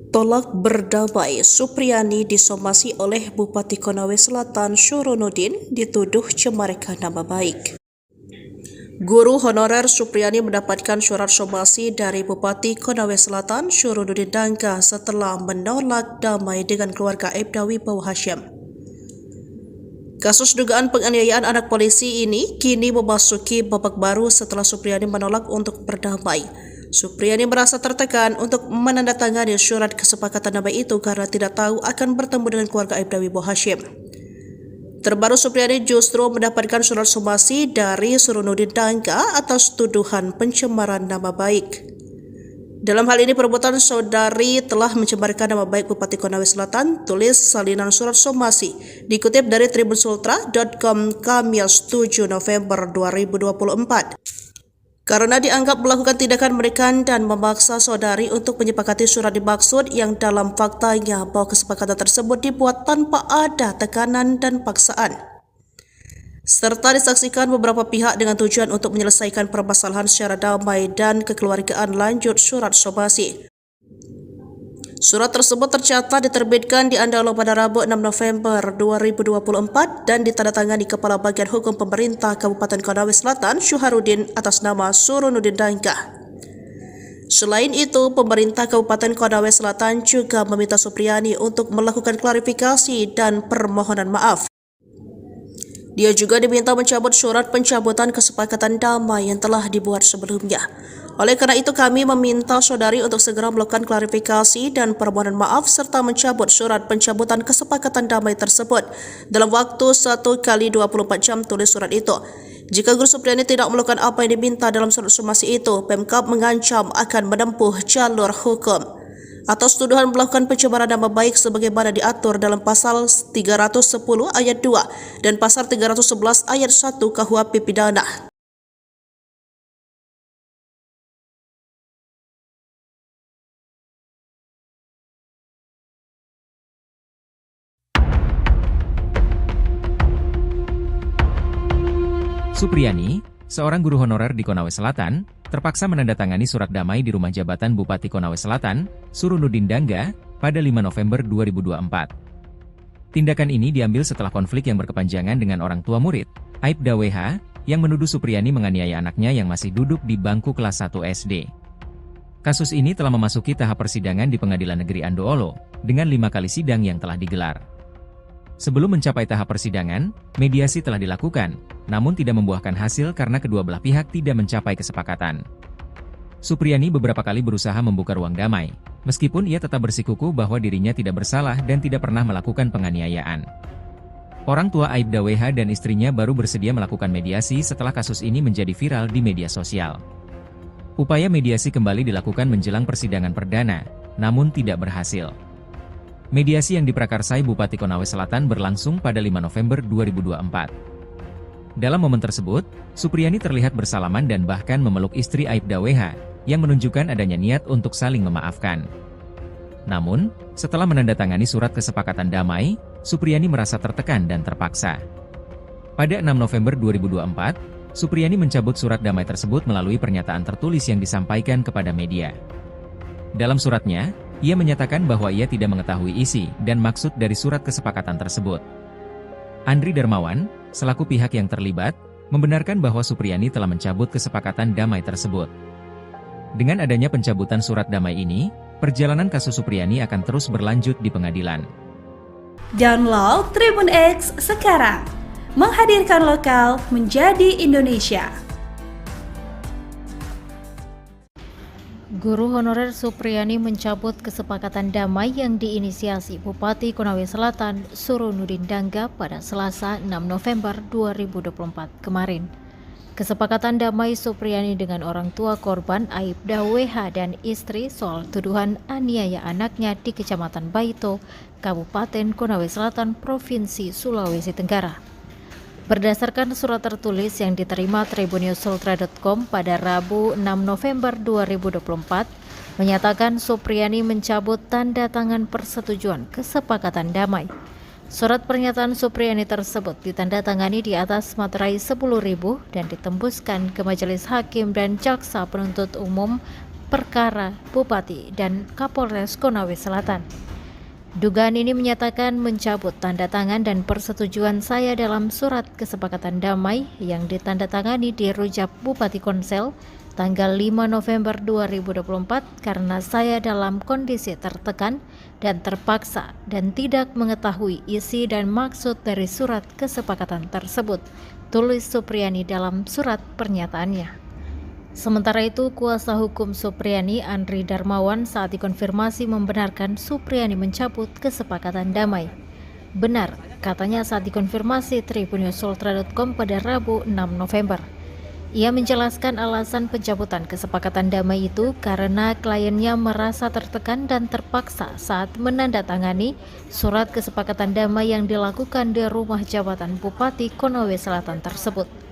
Tolak berdamai, Supriyani disomasi oleh Bupati Konawe Selatan Syuronuddin dituduh cemarkan nama baik. Guru honorer Supriyani mendapatkan surat somasi dari Bupati Konawe Selatan Syuronuddin Dangka setelah menolak damai dengan keluarga Aibda Wibowo Hashim. Kasus dugaan penganiayaan anak polisi ini kini memasuki babak baru setelah Supriyani menolak untuk berdamai. Supriyani merasa tertekan untuk menandatangani surat kesepakatan damai itu karena tidak tahu akan bertemu dengan keluarga Aibda Wibowo Hashim. Terbaru Supriyani justru mendapatkan surat somasi dari Syuronuddin Dangka atas tuduhan pencemaran nama baik. Dalam hal ini perbuatan saudari telah mencemarkan nama baik Bupati Konawe Selatan, tulis salinan surat somasi dikutip dari tribunsultra.com Kamis 7 November 2024. Karena dianggap melakukan tindakan menekan dan memaksa saudari untuk menyepakati surat dimaksud yang dalam faktanya bahwa kesepakatan tersebut dibuat tanpa ada tekanan dan paksaan, serta disaksikan beberapa pihak dengan tujuan untuk menyelesaikan permasalahan secara damai dan kekeluargaan, lanjut surat somasi. Surat tersebut tercatat diterbitkan di Andalo pada Rabu 6 November 2024 dan ditandatangani Kepala Bagian Hukum Pemerintah Kabupaten Konawe Selatan Syuharuddin atas nama Syuronuddin Dangka. Selain itu, pemerintah Kabupaten Konawe Selatan juga meminta Supriyani untuk melakukan klarifikasi dan permohonan maaf. Dia juga diminta mencabut surat pencabutan kesepakatan damai yang telah dibuat sebelumnya. Oleh karena itu, kami meminta saudari untuk segera melakukan klarifikasi dan permohonan maaf serta mencabut surat pencabutan kesepakatan damai tersebut dalam waktu 1 kali 24 jam, tulis surat itu. Jika Guru Supriyani tidak melakukan apa yang diminta dalam surat somasi itu, Pemkab mengancam akan menempuh jalur hukum atas tuduhan melakukan pencemaran nama baik sebagaimana diatur dalam pasal 310 ayat 2 dan pasal 311 ayat 1 KUHP Pidana. Supriyani, seorang guru honorer di Konawe Selatan, terpaksa menandatangani surat damai di rumah jabatan Bupati Konawe Selatan, Syuronuddin Dangka, pada 5 November 2024. Tindakan ini diambil setelah konflik yang berkepanjangan dengan orang tua murid, Aibda WH, yang menuduh Supriyani menganiaya anaknya yang masih duduk di bangku kelas 1 SD. Kasus ini telah memasuki tahap persidangan di Pengadilan Negeri Andoolo, dengan 5 kali sidang yang telah digelar. Sebelum mencapai tahap persidangan, mediasi telah dilakukan, namun tidak membuahkan hasil karena kedua belah pihak tidak mencapai kesepakatan. Supriyani beberapa kali berusaha membuka ruang damai, meskipun ia tetap bersikukuh bahwa dirinya tidak bersalah dan tidak pernah melakukan penganiayaan. Orang tua Aibda WH dan istrinya baru bersedia melakukan mediasi setelah kasus ini menjadi viral di media sosial. Upaya mediasi kembali dilakukan menjelang persidangan perdana, namun tidak berhasil. Mediasi yang diprakarsai Bupati Konawe Selatan berlangsung pada 5 November 2024. Dalam momen tersebut, Supriyani terlihat bersalaman dan bahkan memeluk istri Aibda WH, yang menunjukkan adanya niat untuk saling memaafkan. Namun, setelah menandatangani surat kesepakatan damai, Supriyani merasa tertekan dan terpaksa. Pada 6 November 2024, Supriyani mencabut surat damai tersebut melalui pernyataan tertulis yang disampaikan kepada media. Dalam suratnya, ia menyatakan bahwa ia tidak mengetahui isi dan maksud dari surat kesepakatan tersebut. Andri Darmawan, selaku pihak yang terlibat, membenarkan bahwa Supriyani telah mencabut kesepakatan damai tersebut. Dengan adanya pencabutan surat damai ini, perjalanan kasus Supriyani akan terus berlanjut di pengadilan. Download Tribun X sekarang, menghadirkan lokal menjadi Indonesia. Guru honorer Supriyani mencabut kesepakatan damai yang diinisiasi Bupati Konawe Selatan Syuronuddin Dangka pada Selasa 6 November 2024 kemarin. Kesepakatan damai Supriyani dengan orang tua korban Aibda WH dan istri soal tuduhan aniaya anaknya di Kecamatan Baito, Kabupaten Konawe Selatan, Provinsi Sulawesi Tenggara. Berdasarkan surat tertulis yang diterima tribunsultra.com pada Rabu 6 November 2024, menyatakan Supriyani mencabut tanda tangan persetujuan kesepakatan damai. Surat pernyataan Supriyani tersebut ditandatangani di atas materai 10.000 dan ditembuskan ke Majelis Hakim dan Jaksa Penuntut Umum perkara Bupati dan Kapolres Konawe Selatan. Dugaan ini menyatakan mencabut tanda tangan dan persetujuan saya dalam surat kesepakatan damai yang ditandatangani di Rujak Bupati Konsel tanggal 5 November 2024 karena saya dalam kondisi tertekan dan terpaksa dan tidak mengetahui isi dan maksud dari surat kesepakatan tersebut, tulis Supriyani dalam surat pernyataannya. Sementara itu, kuasa hukum Supriyani, Andri Darmawan, saat dikonfirmasi membenarkan Supriyani mencabut kesepakatan damai. Benar, katanya saat dikonfirmasi tribunnews.ultra.com pada Rabu 6 November. Ia menjelaskan alasan pencabutan kesepakatan damai itu karena kliennya merasa tertekan dan terpaksa saat menandatangani surat kesepakatan damai yang dilakukan di rumah jabatan Bupati Konawe Selatan tersebut.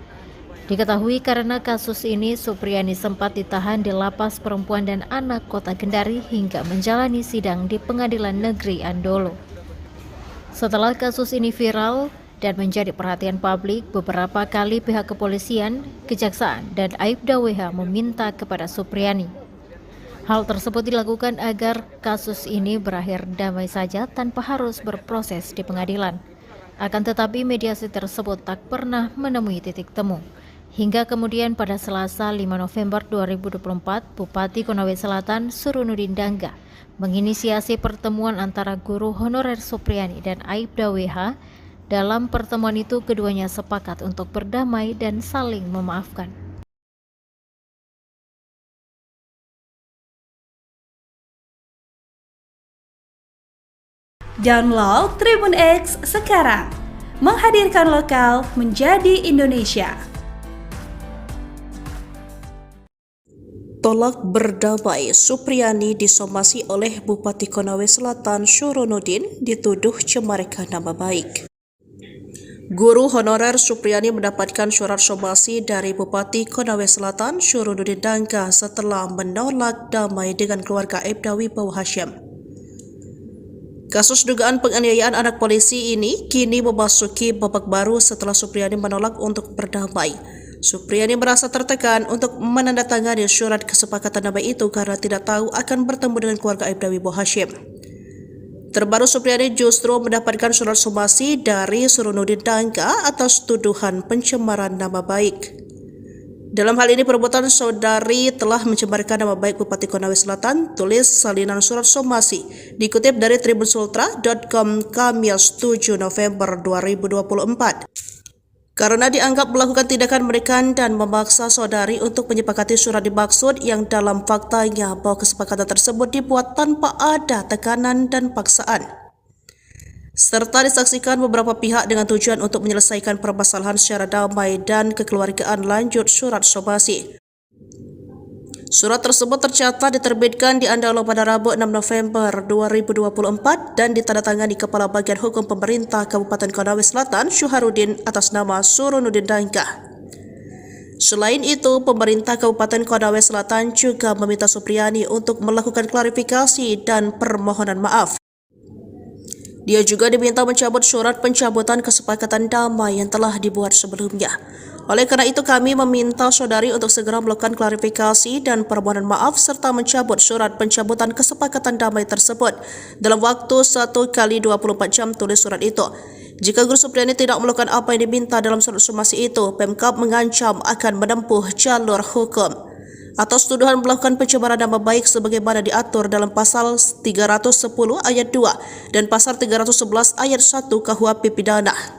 Diketahui karena kasus ini, Supriyani sempat ditahan di Lapas Perempuan dan Anak Kota Kendari hingga menjalani sidang di Pengadilan Negeri Andolo. Setelah kasus ini viral dan menjadi perhatian publik, beberapa kali pihak kepolisian, kejaksaan, dan Aibda WH meminta kepada Supriyani. Hal tersebut dilakukan agar kasus ini berakhir damai saja tanpa harus berproses di pengadilan. Akan tetapi mediasi tersebut tak pernah menemui titik temu. Hingga kemudian pada Selasa 5 November 2024, Bupati Konawe Selatan Surunudin Dangga menginisiasi pertemuan antara guru honorer Supriyani dan Aibda WH. Dalam pertemuan itu, keduanya sepakat untuk berdamai dan saling memaafkan. Download Tribun X sekarang, menghadirkan lokal menjadi Indonesia. Tolak berdamai, Supriyani disomasi oleh Bupati Konawe Selatan Syuronudin dituduh cemarkan nama baik. Guru honorer Supriyani mendapatkan surat somasi dari Bupati Konawe Selatan Syuronudin Dangga setelah menolak damai dengan keluarga Aibda Wibowo Hashim. Kasus dugaan penganiayaan anak polisi ini kini memasuki babak baru setelah Supriyani menolak untuk berdamai. Supriyani merasa tertekan untuk menandatangani surat kesepakatan damai itu karena tidak tahu akan bertemu dengan keluarga Aibda Wibowo Hashim. Terbaru, Supriyani justru mendapatkan surat somasi dari Surunudin Dangga atas tuduhan pencemaran nama baik. Dalam hal ini, perbuatan saudari telah mencemarkan nama baik Bupati Konawe Selatan, tulis salinan surat somasi, dikutip dari tribunsultra.com Kamis 7 November 2024. Karena dianggap melakukan tindakan menekan dan memaksa saudari untuk menyepakati surat dimaksud yang dalam faktanya bahwa kesepakatan tersebut dibuat tanpa ada tekanan dan paksaan, serta disaksikan beberapa pihak dengan tujuan untuk menyelesaikan permasalahan secara damai dan kekeluargaan, lanjut surat somasi. Surat tersebut tercatat diterbitkan di Andolo pada Rabu 6 November 2024 dan ditandatangani Kepala Bagian Hukum Pemerintah Kabupaten Konawe Selatan Syuharudin atas nama Surunudin Dangga. Selain itu, pemerintah Kabupaten Konawe Selatan juga meminta Supriyani untuk melakukan klarifikasi dan permohonan maaf. Dia juga diminta mencabut surat pencabutan kesepakatan damai yang telah dibuat sebelumnya. Oleh karena itu, kami meminta saudari untuk segera melakukan klarifikasi dan permohonan maaf serta mencabut surat pencabutan kesepakatan damai tersebut dalam waktu 1 kali 24 jam, tulis surat itu. Jika Guru Supriyani tidak melakukan apa yang diminta dalam surat somasi itu, Pemkab mengancam akan menempuh jalur hukum atas tuduhan melakukan pencemaran nama baik sebagaimana diatur dalam pasal 310 ayat 2 dan pasal 311 ayat 1 KUHP Pidana.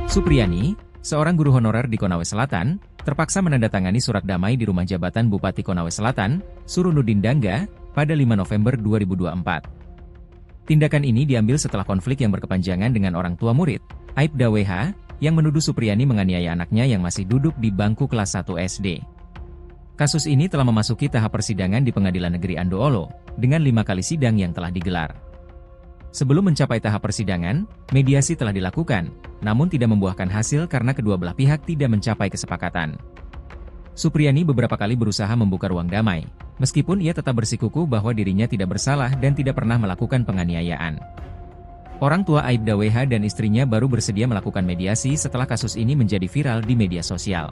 Supriyani, seorang guru honorer di Konawe Selatan, terpaksa menandatangani surat damai di rumah jabatan Bupati Konawe Selatan, Surunudin Dangga, pada 5 November 2024. Tindakan ini diambil setelah konflik yang berkepanjangan dengan orang tua murid, Aibda WH, yang menuduh Supriyani menganiaya anaknya yang masih duduk di bangku kelas 1 SD. Kasus ini telah memasuki tahap persidangan di Pengadilan Negeri Andolo, dengan 5 kali sidang yang telah digelar. Sebelum mencapai tahap persidangan, mediasi telah dilakukan, namun tidak membuahkan hasil karena kedua belah pihak tidak mencapai kesepakatan. Supriyani beberapa kali berusaha membuka ruang damai, meskipun ia tetap bersikukuh bahwa dirinya tidak bersalah dan tidak pernah melakukan penganiayaan. Orang tua Aibda WH dan istrinya baru bersedia melakukan mediasi setelah kasus ini menjadi viral di media sosial.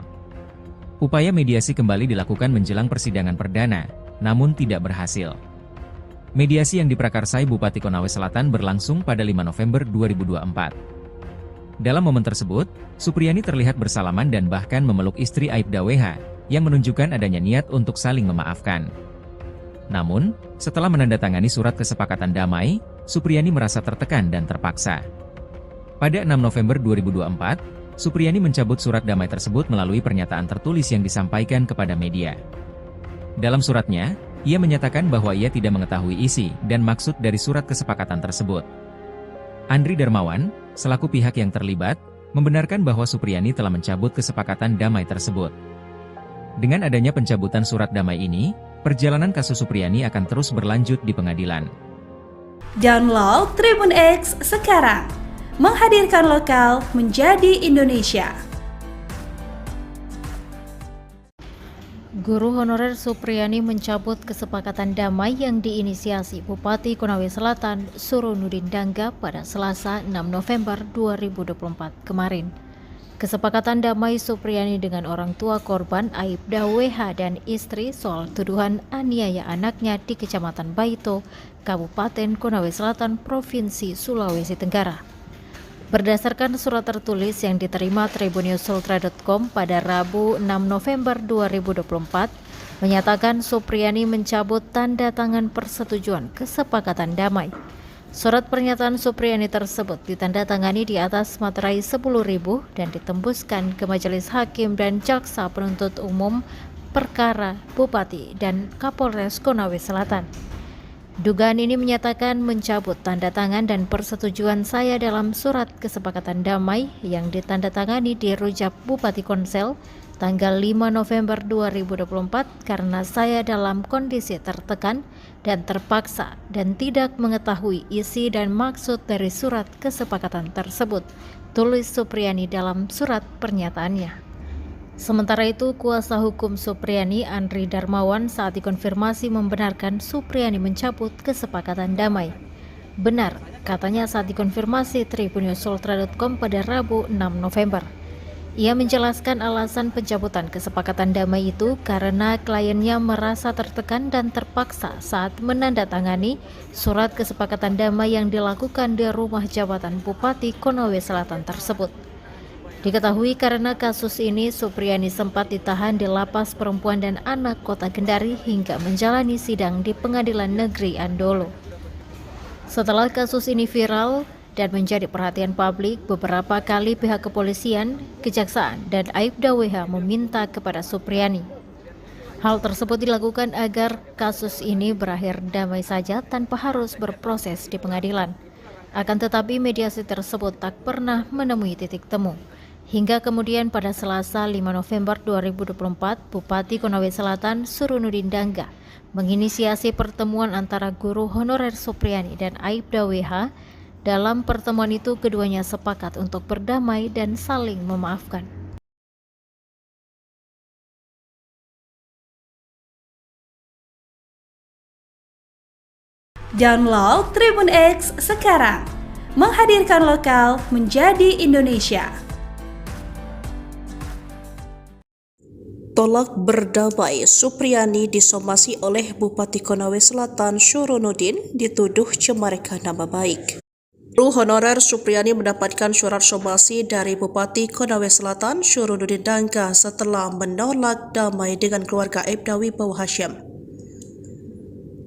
Upaya mediasi kembali dilakukan menjelang persidangan perdana, namun tidak berhasil. Mediasi yang diprakarsai Bupati Konawe Selatan berlangsung pada 5 November 2024. Dalam momen tersebut, Supriyani terlihat bersalaman dan bahkan memeluk istri Aibda WH, yang menunjukkan adanya niat untuk saling memaafkan. Namun, setelah menandatangani surat kesepakatan damai, Supriyani merasa tertekan dan terpaksa. Pada 6 November 2024, Supriyani mencabut surat damai tersebut melalui pernyataan tertulis yang disampaikan kepada media. Dalam suratnya, ia menyatakan bahwa ia tidak mengetahui isi dan maksud dari surat kesepakatan tersebut. Andri Darmawan, selaku pihak yang terlibat, membenarkan bahwa Supriyani telah mencabut kesepakatan damai tersebut. Dengan adanya pencabutan surat damai ini, perjalanan kasus Supriyani akan terus berlanjut di pengadilan. Download Tribun X sekarang, menghadirkan lokal menjadi Indonesia. Guru honorer Supriyani mencabut kesepakatan damai yang diinisiasi Bupati Konawe Selatan Suronudin Dangga pada Selasa 6 November 2024 kemarin. Kesepakatan damai Supriyani dengan orang tua korban Aibda WH dan istri soal tuduhan aniaya anaknya di Kecamatan Baito, Kabupaten Konawe Selatan, Provinsi Sulawesi Tenggara. Berdasarkan surat tertulis yang diterima tribunnews.ultra.com pada Rabu 6 November 2024, menyatakan Supriyani mencabut tanda tangan persetujuan kesepakatan damai. Surat pernyataan Supriyani tersebut ditandatangani di atas materai 10.000 dan ditembuskan ke Majelis Hakim dan Jaksa Penuntut Umum Perkara Bupati dan Kapolres Konawe Selatan. Dugaan ini menyatakan mencabut tanda tangan dan persetujuan saya dalam surat kesepakatan damai yang ditandatangani di Rujak Bupati Konsel tanggal 5 November 2024 karena saya dalam kondisi tertekan dan terpaksa dan tidak mengetahui isi dan maksud dari surat kesepakatan tersebut, tulis Supriyani dalam surat pernyataannya. Sementara itu, kuasa hukum Supriyani Andri Darmawan saat dikonfirmasi membenarkan Supriyani mencabut kesepakatan damai. Benar, katanya saat dikonfirmasi tribunnews.ultra.com pada Rabu 6 November. Ia menjelaskan alasan pencabutan kesepakatan damai itu karena kliennya merasa tertekan dan terpaksa saat menandatangani surat kesepakatan damai yang dilakukan di rumah jabatan Bupati Konawe Selatan tersebut. Diketahui karena kasus ini Supriyani sempat ditahan di Lapas Perempuan dan Anak Kota Kendari hingga menjalani sidang di Pengadilan Negeri Andolo. Setelah kasus ini viral dan menjadi perhatian publik, beberapa kali pihak kepolisian, kejaksaan, dan Aibda WH meminta kepada Supriyani. Hal tersebut dilakukan agar kasus ini berakhir damai saja tanpa harus berproses di pengadilan. Akan tetapi mediasi tersebut tak pernah menemui titik temu. Hingga kemudian pada Selasa 5 November 2024, Bupati Konawe Selatan Suronudin Dangga menginisiasi pertemuan antara guru honorer Supriyani dan Aibda WH. Dalam pertemuan itu keduanya sepakat untuk berdamai dan saling memaafkan. Download Tribun X sekarang, menghadirkan lokal menjadi Indonesia. Tolak berdamai, Supriyani disomasi oleh Bupati Konawe Selatan Suronudin dituduh cemarkan nama baik. Guru honorer Supriyani mendapatkan surat somasi dari Bupati Konawe Selatan Suronudin Dangga setelah menolak damai dengan keluarga Aibda Wibowo Hashim.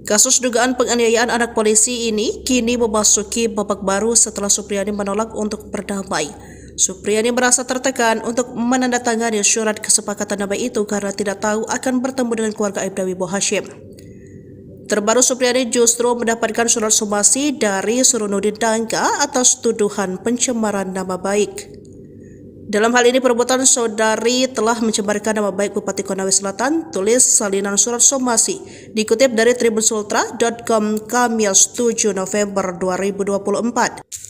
Kasus dugaan penganiayaan anak polisi ini kini memasuki babak baru setelah Supriyani menolak untuk berdamai. Supriyani merasa tertekan untuk menandatangani surat kesepakatan damai itu karena tidak tahu akan bertemu dengan keluarga Aibda Wibowo Hashim. Terbaru Supriyani justru mendapatkan surat somasi dari Suronudin Dangga atas tuduhan pencemaran nama baik. Dalam hal ini perbuatan saudari telah mencemarkan nama baik Bupati Konawe Selatan, tulis salinan surat somasi dikutip dari tribunsultra.com Kamis 7 November 2024.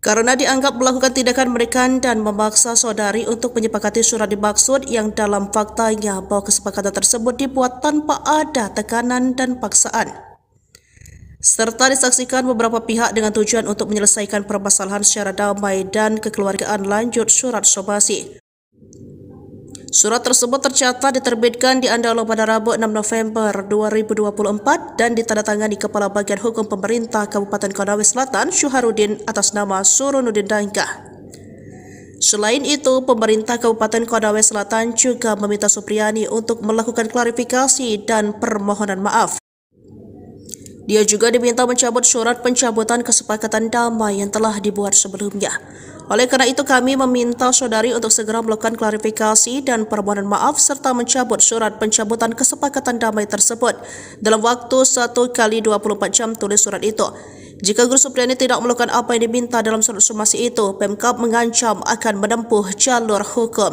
karena dianggap melakukan tindakan menekan dan memaksa saudari untuk menyepakati surat dimaksud yang dalam faktanya bahwa kesepakatan tersebut dibuat tanpa ada tekanan dan paksaan, serta disaksikan beberapa pihak dengan tujuan untuk menyelesaikan permasalahan secara damai dan kekeluargaan. Lanjut surat somasi. Surat tersebut tercatat diterbitkan di Andalo pada Rabu 6 November 2024 dan ditandatangani Kepala Bagian Hukum Pemerintah Kabupaten Konawe Selatan Syuharudin atas nama Suronudin Dangga. Selain itu, pemerintah Kabupaten Konawe Selatan juga meminta Supriyani untuk melakukan klarifikasi dan permohonan maaf. Dia juga diminta mencabut surat pencabutan kesepakatan damai yang telah dibuat sebelumnya. Oleh karena itu, kami meminta saudari untuk segera melakukan klarifikasi dan permohonan maaf serta mencabut surat pencabutan kesepakatan damai tersebut dalam waktu 1 kali 24 jam, tulis surat itu. Jika Guru Supriyani tidak melakukan apa yang diminta dalam surat somasi itu, Pemkab mengancam akan menempuh jalur hukum.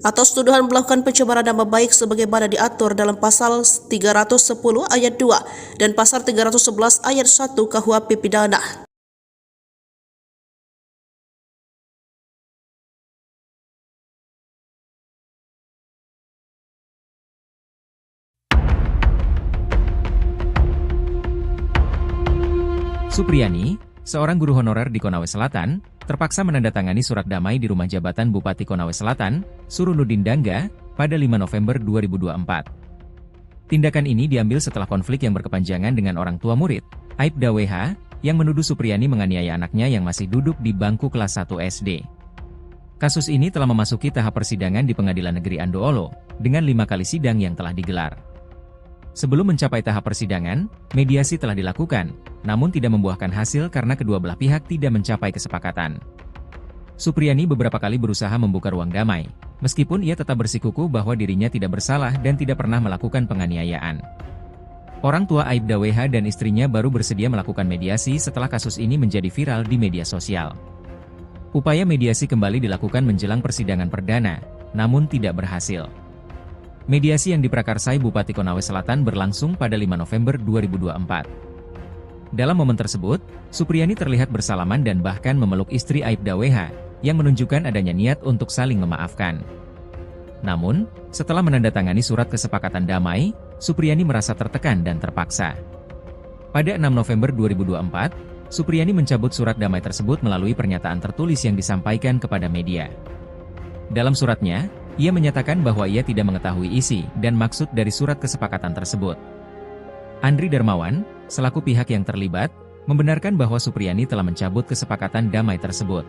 Atas tuduhan melakukan pencemaran nama baik sebagaimana diatur dalam pasal 310 ayat 2 dan pasal 311 ayat 1 KUHP Pidana. Supriyani, seorang guru honorer di Konawe Selatan, terpaksa menandatangani surat damai di rumah jabatan Bupati Konawe Selatan, Suronudin Dangga, pada 5 November 2024. Tindakan ini diambil setelah konflik yang berkepanjangan dengan orang tua murid, Aibda WH, yang menuduh Supriyani menganiaya anaknya yang masih duduk di bangku kelas 1 SD. Kasus ini telah memasuki tahap persidangan di Pengadilan Negeri Andoolo, dengan 5 kali sidang yang telah digelar. Sebelum mencapai tahap persidangan, mediasi telah dilakukan, namun tidak membuahkan hasil karena kedua belah pihak tidak mencapai kesepakatan. Supriyani beberapa kali berusaha membuka ruang damai, meskipun ia tetap bersikukuh bahwa dirinya tidak bersalah dan tidak pernah melakukan penganiayaan. Orang tua Aibda WH dan istrinya baru bersedia melakukan mediasi setelah kasus ini menjadi viral di media sosial. Upaya mediasi kembali dilakukan menjelang persidangan perdana, namun tidak berhasil. Mediasi yang diprakarsai Bupati Konawe Selatan berlangsung pada 5 November 2024. Dalam momen tersebut, Supriyani terlihat bersalaman dan bahkan memeluk istri Aibda WH, yang menunjukkan adanya niat untuk saling memaafkan. Namun, setelah menandatangani surat kesepakatan damai, Supriyani merasa tertekan dan terpaksa. Pada 6 November 2024, Supriyani mencabut surat damai tersebut melalui pernyataan tertulis yang disampaikan kepada media. Dalam suratnya, ia menyatakan bahwa ia tidak mengetahui isi dan maksud dari surat kesepakatan tersebut. Andri Darmawan, selaku pihak yang terlibat, membenarkan bahwa Supriyani telah mencabut kesepakatan damai tersebut.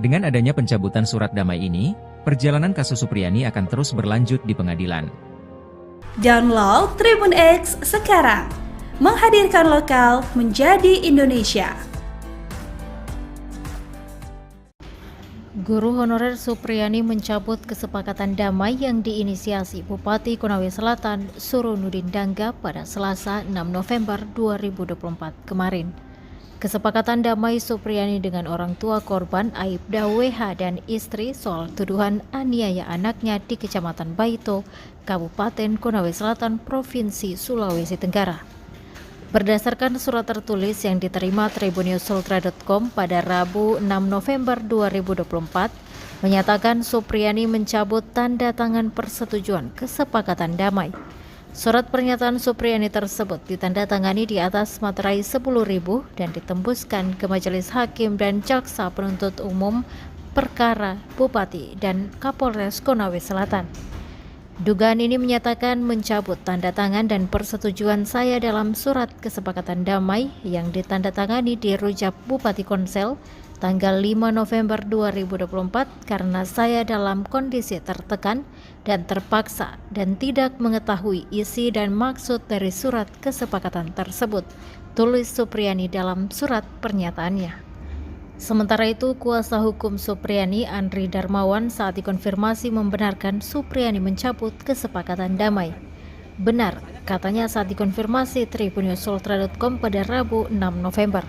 Dengan adanya pencabutan surat damai ini, perjalanan kasus Supriyani akan terus berlanjut di pengadilan. Download Tribun X sekarang, menghadirkan lokal menjadi Indonesia. Guru honorer Supriyani mencabut kesepakatan damai yang diinisiasi Bupati Konawe Selatan Suronudin Dangga pada Selasa 6 November 2024 kemarin. Kesepakatan damai Supriyani dengan orang tua korban Aibda WH dan istri soal tuduhan aniaya anaknya di Kecamatan Baito, Kabupaten Konawe Selatan, Provinsi Sulawesi Tenggara. Berdasarkan surat tertulis yang diterima tribunnews.ultra.com pada Rabu 6 November 2024, menyatakan Supriyani mencabut tanda tangan persetujuan kesepakatan damai. Surat pernyataan Supriyani tersebut ditandatangani di atas materai 10.000 dan ditembuskan ke Majelis Hakim dan Jaksa Penuntut Umum Perkara Bupati dan Kapolres Konawe Selatan. Dugaan ini menyatakan mencabut tanda tangan dan persetujuan saya dalam surat kesepakatan damai yang ditandatangani di Rujak Bupati Konsel tanggal 5 November 2024 karena saya dalam kondisi tertekan dan terpaksa dan tidak mengetahui isi dan maksud dari surat kesepakatan tersebut, tulis Supriyani dalam surat pernyataannya. Sementara itu, kuasa hukum Supriyani Andri Darmawan saat dikonfirmasi membenarkan Supriyani mencabut kesepakatan damai. Benar, katanya saat dikonfirmasi tribunnews.ultra.com pada Rabu 6 November.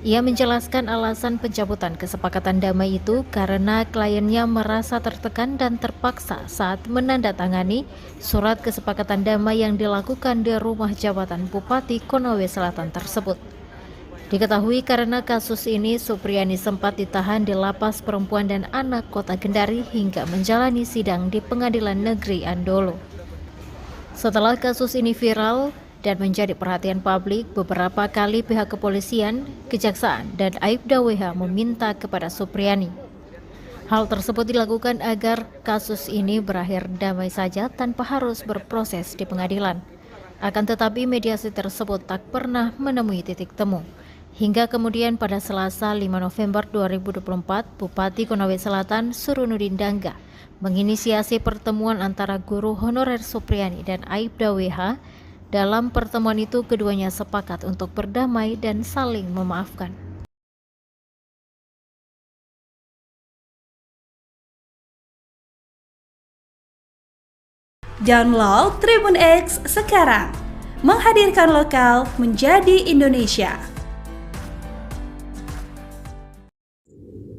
Ia menjelaskan alasan pencabutan kesepakatan damai itu karena kliennya merasa tertekan dan terpaksa saat menandatangani surat kesepakatan damai yang dilakukan di rumah jabatan Bupati Konawe Selatan tersebut. Diketahui karena kasus ini, Supriyani sempat ditahan di Lapas Perempuan dan Anak Kota Kendari hingga menjalani sidang di Pengadilan Negeri Andolo. Setelah kasus ini viral dan menjadi perhatian publik, beberapa kali pihak kepolisian, kejaksaan, dan Aibda WH meminta kepada Supriyani. Hal tersebut dilakukan agar kasus ini berakhir damai saja tanpa harus berproses di pengadilan. Akan tetapi mediasi tersebut tak pernah menemui titik temu. Hingga kemudian pada Selasa 5 November 2024, Bupati Konawe Selatan Suronudin Dangga menginisiasi pertemuan antara guru honorer Supriyani dan Aibda WH. Dalam pertemuan itu, keduanya sepakat untuk berdamai dan saling memaafkan. Download Tribun X sekarang, menghadirkan lokal menjadi Indonesia.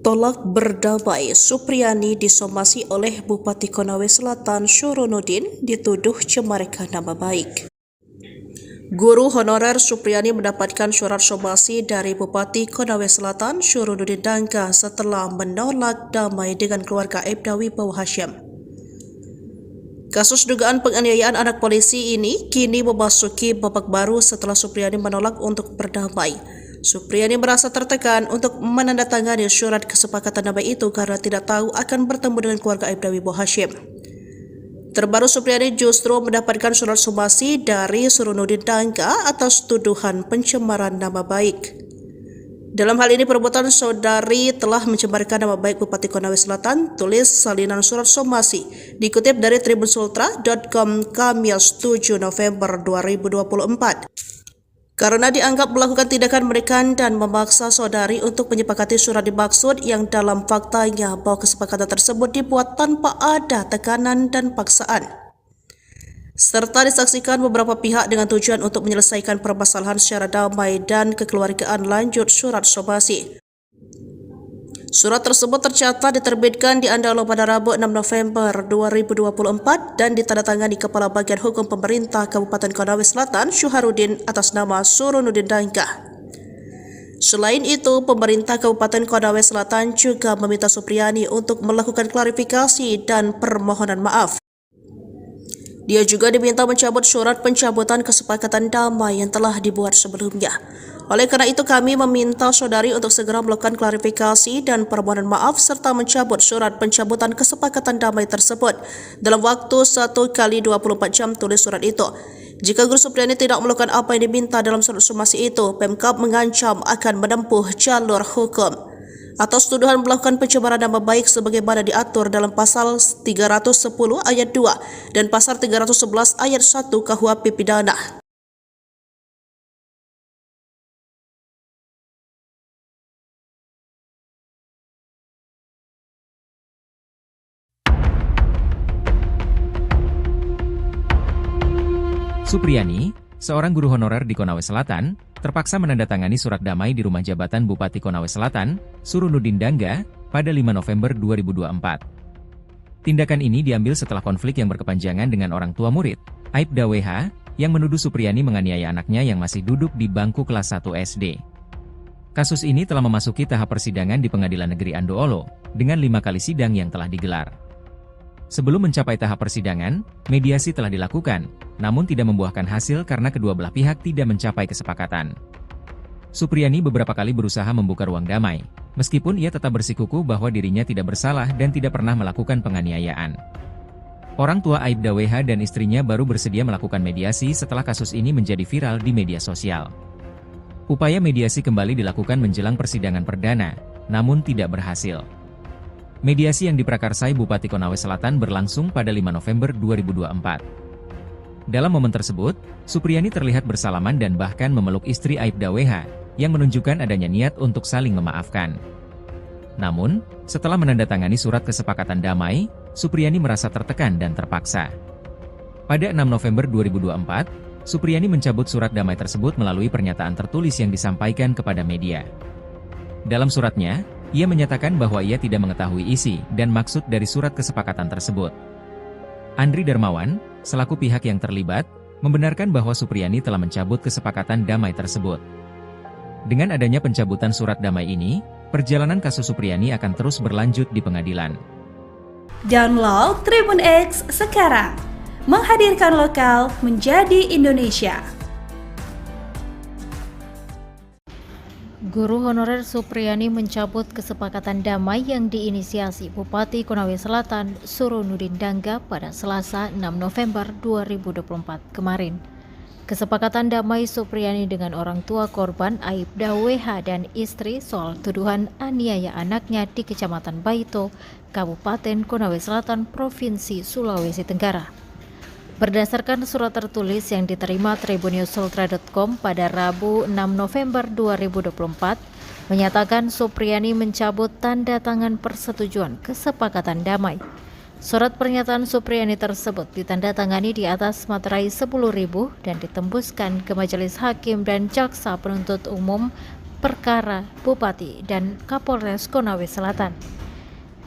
Tolak berdamai, Supriyani disomasi oleh Bupati Konawe Selatan Suronudin dituduh cemarkan nama baik. Guru honorer Supriyani mendapatkan surat somasi dari Bupati Konawe Selatan Suronudin Dangga setelah menolak damai dengan keluarga Aibda Wibowo Hashim. Kasus dugaan penganiayaan anak polisi ini kini memasuki babak baru setelah Supriyani menolak untuk berdamai. Supriyani merasa tertekan untuk menandatangani surat kesepakatan damai itu karena tidak tahu akan bertemu dengan keluarga Aibda Wibowo Hashim. Terbaru, Supriyani justru mendapatkan surat somasi dari Suronudin Dangga atas tuduhan pencemaran nama baik. Dalam hal ini, perbuatan saudari telah mencemarkan nama baik Bupati Konawe Selatan, tulis salinan surat somasi. Dikutip dari tribunsultra.com Kamis 7 November 2024. Karena dianggap melakukan tindakan menekan dan memaksa saudari untuk menyepakati surat dimaksud yang dalam faktanya bahwa kesepakatan tersebut dibuat tanpa ada tekanan dan paksaan, serta disaksikan beberapa pihak dengan tujuan untuk menyelesaikan permasalahan secara damai dan kekeluargaan, lanjut surat somasi. Surat tersebut tercatat diterbitkan di Andalo pada Rabu 6 November 2024 dan ditandatangani Kepala Bagian Hukum Pemerintah Kabupaten Konawe Selatan Syuharudin atas nama Suronudin Dangga. Selain itu, pemerintah Kabupaten Konawe Selatan juga meminta Supriyani untuk melakukan klarifikasi dan permohonan maaf. Dia juga diminta mencabut surat pencabutan kesepakatan damai yang telah dibuat sebelumnya. Oleh karena itu, kami meminta saudari untuk segera melakukan klarifikasi dan permohonan maaf serta mencabut surat pencabutan kesepakatan damai tersebut dalam waktu 1 kali 24 jam, tulis surat itu. Jika Guru Supriyani tidak melakukan apa yang diminta dalam surat somasi itu, Pemkab mengancam akan menempuh jalur hukum atas tuduhan melakukan pencemaran nama baik sebagaimana diatur dalam pasal 310 ayat 2 dan pasal 311 ayat 1 KUHP Pidana. Supriyani, seorang guru honorer di Konawe Selatan, terpaksa menandatangani surat damai di rumah jabatan Bupati Konawe Selatan, Suronudin Dangga, pada 5 November 2024. Tindakan ini diambil setelah konflik yang berkepanjangan dengan orang tua murid, Aibda WH, yang menuduh Supriyani menganiaya anaknya yang masih duduk di bangku kelas 1 SD. Kasus ini telah memasuki tahap persidangan di Pengadilan Negeri Andolo, dengan 5 kali sidang yang telah digelar. Sebelum mencapai tahap persidangan, mediasi telah dilakukan, namun tidak membuahkan hasil karena kedua belah pihak tidak mencapai kesepakatan. Supriyani beberapa kali berusaha membuka ruang damai, meskipun ia tetap bersikukuh bahwa dirinya tidak bersalah dan tidak pernah melakukan penganiayaan. Orang tua Aibda WH dan istrinya baru bersedia melakukan mediasi setelah kasus ini menjadi viral di media sosial. Upaya mediasi kembali dilakukan menjelang persidangan perdana, namun tidak berhasil. Mediasi yang diprakarsai Bupati Konawe Selatan berlangsung pada 5 November 2024. Dalam momen tersebut, Supriyani terlihat bersalaman dan bahkan memeluk istri Aibda WH, yang menunjukkan adanya niat untuk saling memaafkan. Namun, setelah menandatangani surat kesepakatan damai, Supriyani merasa tertekan dan terpaksa. Pada 6 November 2024, Supriyani mencabut surat damai tersebut melalui pernyataan tertulis yang disampaikan kepada media. Dalam suratnya, ia menyatakan bahwa ia tidak mengetahui isi dan maksud dari surat kesepakatan tersebut. Andri Darmawan, selaku pihak yang terlibat, membenarkan bahwa Supriyani telah mencabut kesepakatan damai tersebut. Dengan adanya pencabutan surat damai ini, perjalanan kasus Supriyani akan terus berlanjut di pengadilan. Download Tribun X sekarang, menghadirkan lokal menjadi Indonesia. Guru honorer Supriyani mencabut kesepakatan damai yang diinisiasi Bupati Konawe Selatan Suronudin Dangga pada Selasa 6 November 2024 kemarin. Kesepakatan damai Supriyani dengan orang tua korban Aibda WH dan istri soal tuduhan aniaya anaknya di Kecamatan Baito, Kabupaten Konawe Selatan, Provinsi Sulawesi Tenggara. Berdasarkan surat tertulis yang diterima tribunnewsultra.com pada Rabu 6 November 2024, menyatakan Supriyani mencabut tanda tangan persetujuan kesepakatan damai. Surat pernyataan Supriyani tersebut ditandatangani di atas materai 10.000 dan ditembuskan ke Majelis Hakim dan Jaksa Penuntut Umum Perkara Bupati dan Kapolres Konawe Selatan.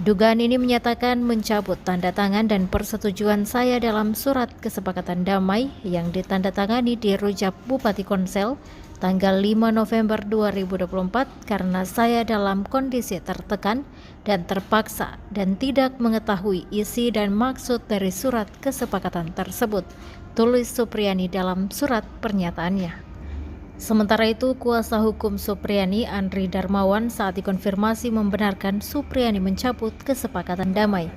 Dugaan ini menyatakan mencabut tanda tangan dan persetujuan saya dalam surat kesepakatan damai yang ditandatangani di Rujak Bupati Konsel tanggal 5 November 2024 karena saya dalam kondisi tertekan dan terpaksa dan tidak mengetahui isi dan maksud dari surat kesepakatan tersebut, tulis Supriyani dalam surat pernyataannya. Sementara itu, kuasa hukum Supriyani Andri Darmawan saat dikonfirmasi membenarkan Supriyani mencabut kesepakatan damai.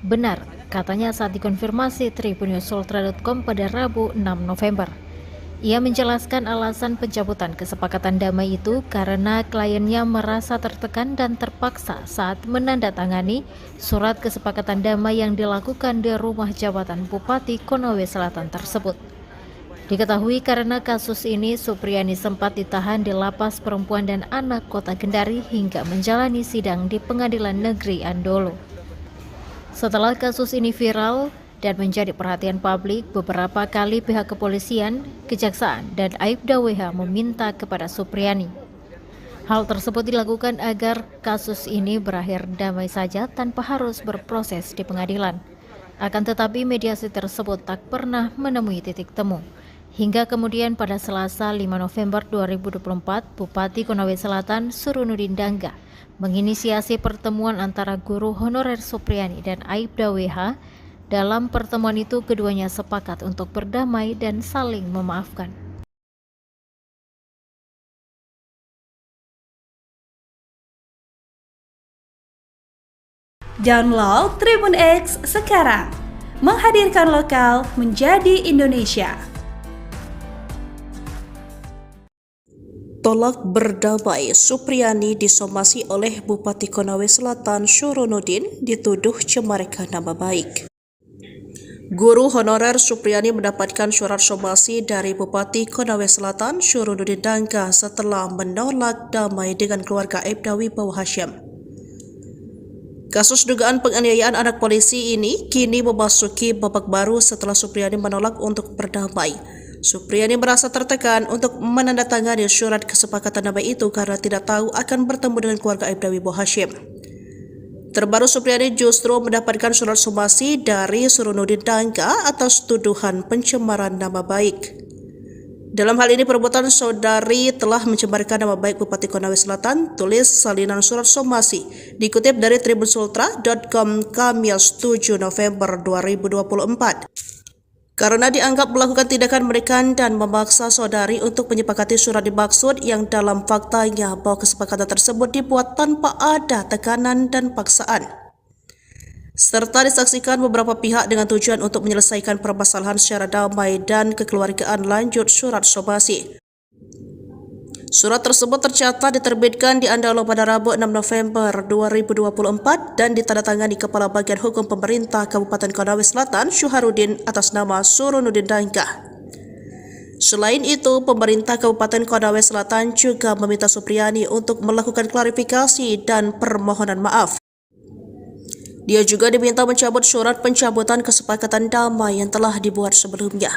Benar, katanya saat dikonfirmasi tribunnewsultra.com pada Rabu 6 November. Ia menjelaskan alasan pencabutan kesepakatan damai itu karena kliennya merasa tertekan dan terpaksa saat menandatangani surat kesepakatan damai yang dilakukan di rumah jabatan Bupati Konawe Selatan tersebut. Diketahui karena kasus ini Supriyani sempat ditahan di Lapas Perempuan dan Anak Kota Kendari hingga menjalani sidang di Pengadilan Negeri Andolo. Setelah kasus ini viral dan menjadi perhatian publik, beberapa kali pihak kepolisian, kejaksaan, dan Aibda WH meminta kepada Supriyani. Hal tersebut dilakukan agar kasus ini berakhir damai saja tanpa harus berproses di pengadilan. Akan tetapi mediasi tersebut tak pernah menemui titik temu. Hingga kemudian pada Selasa 5 November 2024, Bupati Konawe Selatan Suronudin Dangga menginisiasi pertemuan antara guru honorer Supriyani dan Aibda WH. Dalam pertemuan itu, keduanya sepakat untuk berdamai dan saling memaafkan. Download Tribun X sekarang, menghadirkan lokal menjadi Indonesia. Tolak berdamai, Supriyani disomasi oleh Bupati Konawe Selatan Suronudin dituduh cemarkan nama baik. Guru honorer Supriyani mendapatkan surat somasi dari Bupati Konawe Selatan Suronudin Dangga setelah menolak damai dengan keluarga Aibda Wibowo Hashim. Kasus dugaan penganiayaan anak polisi ini kini memasuki babak baru setelah Supriyani menolak untuk berdamai. Supriyani merasa tertekan untuk menandatangani surat kesepakatan damai itu karena tidak tahu akan bertemu dengan keluarga Aibda Wibowo Hashim. Terbaru, Supriyani justru mendapatkan surat somasi dari Suronudin Dangga atas tuduhan pencemaran nama baik. Dalam hal ini, perbuatan saudari telah mencemarkan nama baik Bupati Konawe Selatan, tulis salinan surat somasi, dikutip dari tribunsultra.com Kamis 7 November 2024. Karena dianggap melakukan tindakan menekan dan memaksa saudari untuk menyepakati surat dimaksud yang dalam faktanya bahwa kesepakatan tersebut dibuat tanpa ada tekanan dan paksaan, serta disaksikan beberapa pihak dengan tujuan untuk menyelesaikan permasalahan secara damai dan kekeluargaan, lanjut surat somasi. Surat tersebut tercatat diterbitkan di Andolo pada Rabu 6 November 2024 dan ditandatangani Kepala Bagian Hukum Pemerintah Kabupaten Konawe Selatan Syuharudin atas nama Suronudin Dangga. Selain itu, pemerintah Kabupaten Konawe Selatan juga meminta Supriyani untuk melakukan klarifikasi dan permohonan maaf. Dia juga diminta mencabut surat pencabutan kesepakatan damai yang telah dibuat sebelumnya.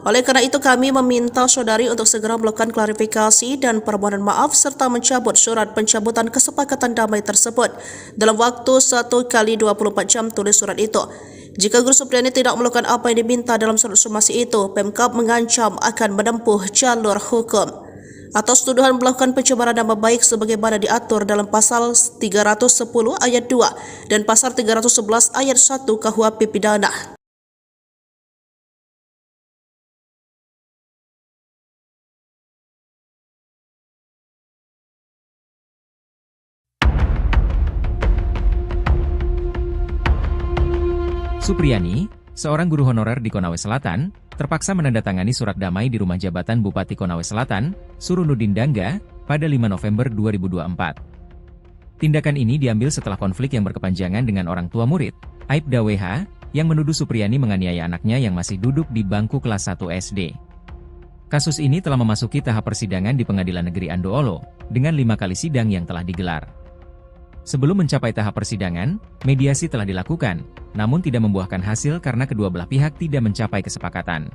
Oleh karena itu, kami meminta saudari untuk segera melakukan klarifikasi dan permohonan maaf serta mencabut surat pencabutan kesepakatan damai tersebut dalam waktu 1 kali 24 jam, tulis surat itu. Jika Guru Supriyani tidak melakukan apa yang diminta dalam surat somasi itu, Pemkab mengancam akan menempuh jalur hukum. atas tuduhan melakukan pencemaran nama baik sebagaimana diatur dalam pasal 310 ayat 2 dan pasal 311 ayat 1 KUHP pidana. Supriyani, seorang guru honorer di Konawe Selatan, terpaksa menandatangani surat damai di rumah jabatan Bupati Konawe Selatan, Surunudin Dangga, pada 5 November 2024. Tindakan ini diambil setelah konflik yang berkepanjangan dengan orang tua murid, Aibda WH, yang menuduh Supriyani menganiaya anaknya yang masih duduk di bangku kelas 1 SD. Kasus ini telah memasuki tahap persidangan di Pengadilan Negeri Andoolo, dengan 5 kali sidang yang telah digelar. Sebelum mencapai tahap persidangan, mediasi telah dilakukan, namun tidak membuahkan hasil karena kedua belah pihak tidak mencapai kesepakatan.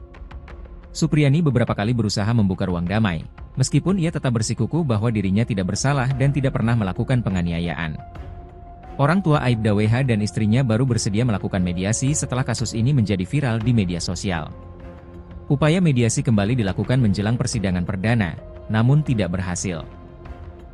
Supriyani beberapa kali berusaha membuka ruang damai, meskipun ia tetap bersikukuh bahwa dirinya tidak bersalah dan tidak pernah melakukan penganiayaan. Orang tua Aibda WH dan istrinya baru bersedia melakukan mediasi setelah kasus ini menjadi viral di media sosial. Upaya mediasi kembali dilakukan menjelang persidangan perdana, namun tidak berhasil.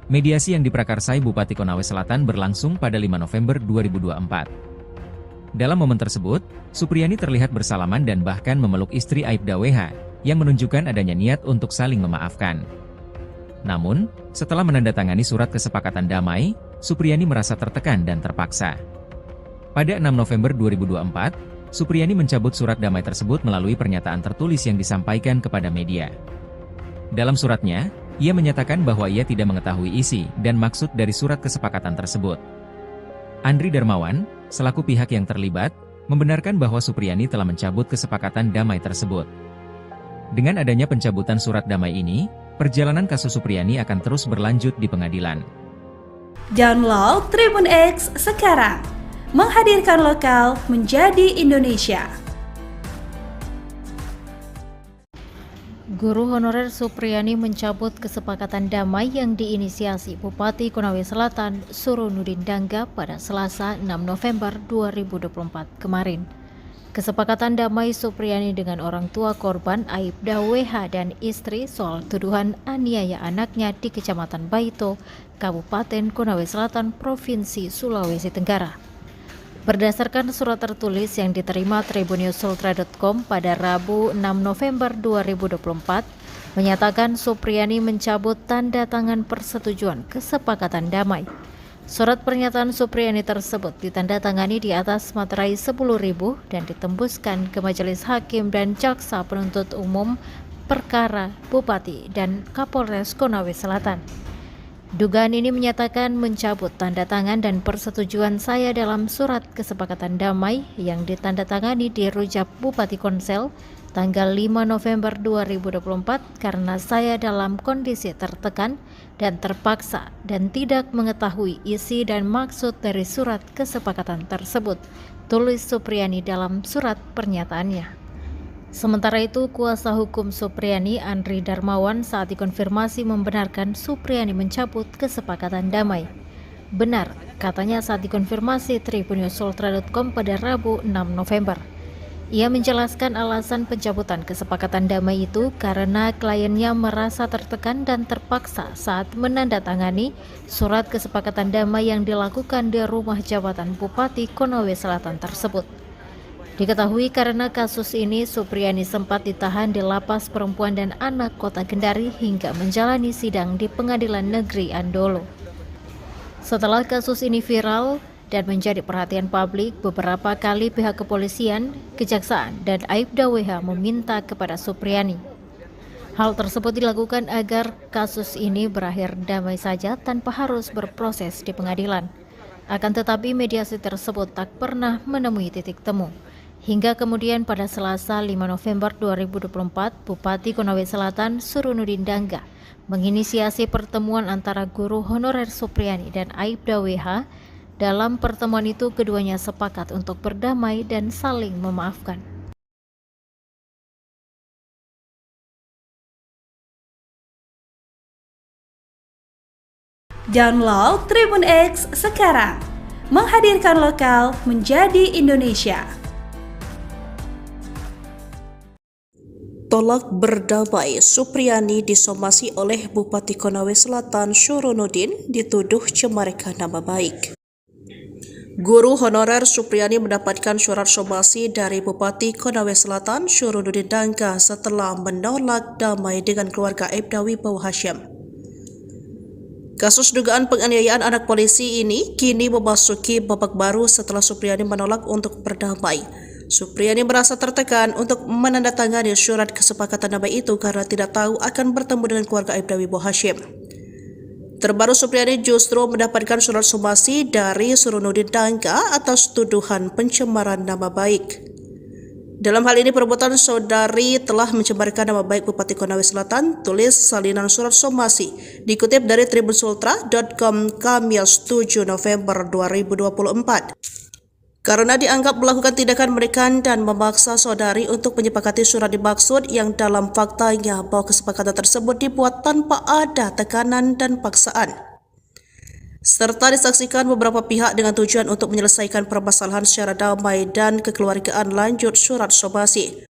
Mediasi yang diprakarsai Bupati Konawe Selatan berlangsung pada 5 November 2024. Dalam momen tersebut, Supriyani terlihat bersalaman dan bahkan memeluk istri Aibda WH, yang menunjukkan adanya niat untuk saling memaafkan. Namun, setelah menandatangani surat kesepakatan damai, Supriyani merasa tertekan dan terpaksa. Pada 6 November 2024, Supriyani mencabut surat damai tersebut melalui pernyataan tertulis yang disampaikan kepada media. Dalam suratnya, ia menyatakan bahwa ia tidak mengetahui isi dan maksud dari surat kesepakatan tersebut. Andri Darmawan, selaku pihak yang terlibat, membenarkan bahwa Supriyani telah mencabut kesepakatan damai tersebut. Dengan adanya pencabutan surat damai ini, perjalanan kasus Supriyani akan terus berlanjut di pengadilan. Download Tribun X sekarang, menghadirkan lokal menjadi Indonesia. Guru honorer Supriyani mencabut kesepakatan damai yang diinisiasi Bupati Konawe Selatan, Surunudin Dangga pada Selasa 6 November 2024 kemarin. Kesepakatan damai Supriyani dengan orang tua korban Aibda WH dan istri soal tuduhan aniaya anaknya di Kecamatan Baito, Kabupaten Konawe Selatan, Provinsi Sulawesi Tenggara. Berdasarkan surat tertulis yang diterima tribunnews.ultra.com pada Rabu 6 November 2024, menyatakan Supriyani mencabut tanda tangan persetujuan kesepakatan damai. Surat pernyataan Supriyani tersebut ditandatangani di atas materai 10.000 dan ditembuskan ke Majelis Hakim dan Jaksa Penuntut Umum Perkara Bupati dan Kapolres Konawe Selatan. Dugaan ini menyatakan mencabut tanda tangan dan persetujuan saya dalam surat kesepakatan damai yang ditandatangani di Rujak Bupati Konsel tanggal 5 November 2024 karena saya dalam kondisi tertekan dan terpaksa dan tidak mengetahui isi dan maksud dari surat kesepakatan tersebut, tulis Supriyani dalam surat pernyataannya. Sementara itu, kuasa hukum Supriyani, Andri Darmawan, saat dikonfirmasi membenarkan Supriyani mencabut kesepakatan damai. Benar, katanya saat dikonfirmasi tribunnews.ultra.com pada Rabu 6 November. Ia menjelaskan alasan pencabutan kesepakatan damai itu karena kliennya merasa tertekan dan terpaksa saat menandatangani surat kesepakatan damai yang dilakukan di rumah jabatan Bupati Konawe Selatan tersebut. Diketahui karena kasus ini Supriyani sempat ditahan di Lapas Perempuan dan Anak Kota Kendari hingga menjalani sidang di Pengadilan Negeri Andoolo. Setelah kasus ini viral dan menjadi perhatian publik, beberapa kali pihak kepolisian, kejaksaan, dan Aibda WH meminta kepada Supriyani. Hal tersebut dilakukan agar kasus ini berakhir damai saja tanpa harus berproses di pengadilan. Akan tetapi mediasi tersebut tak pernah menemui titik temu. Hingga kemudian pada Selasa 5 November 2024, Bupati Konawe Selatan Surunudin Dangga menginisiasi pertemuan antara guru honorer Supriyani dan Aibda WH. Dalam pertemuan itu keduanya sepakat untuk berdamai dan saling memaafkan. Download Tribun X sekarang, menghadirkan lokal menjadi Indonesia. Tolak berdamai, Supriyani disomasi oleh Bupati Konawe Selatan Syuronuddin dituduh cemarkan nama baik. Guru honorer Supriyani mendapatkan surat somasi dari Bupati Konawe Selatan Syuronuddin Dangga setelah menolak damai dengan keluarga Aibda Wibowo Hashim. Kasus dugaan penganiayaan anak polisi ini kini memasuki babak baru setelah Supriyani menolak untuk berdamai. Supriyani merasa tertekan untuk menandatangani surat kesepakatan damai itu karena tidak tahu akan bertemu dengan keluarga Aibda Wibowo Hashim. Terbaru Supriyani justru mendapatkan surat somasi dari Suronuddin Dangga atas tuduhan pencemaran nama baik. Dalam hal ini perbuatan saudari telah mencemarkan nama baik Bupati Konawe Selatan, tulis salinan surat somasi dikutip dari tribunsultra.com Kamis 7 November 2024. Karena dianggap melakukan tindakan menekan dan memaksa saudari untuk menyepakati surat dimaksud yang dalam faktanya bahwa kesepakatan tersebut dibuat tanpa ada tekanan dan paksaan. Serta disaksikan beberapa pihak dengan tujuan untuk menyelesaikan permasalahan secara damai dan kekeluargaan, lanjut surat somasi.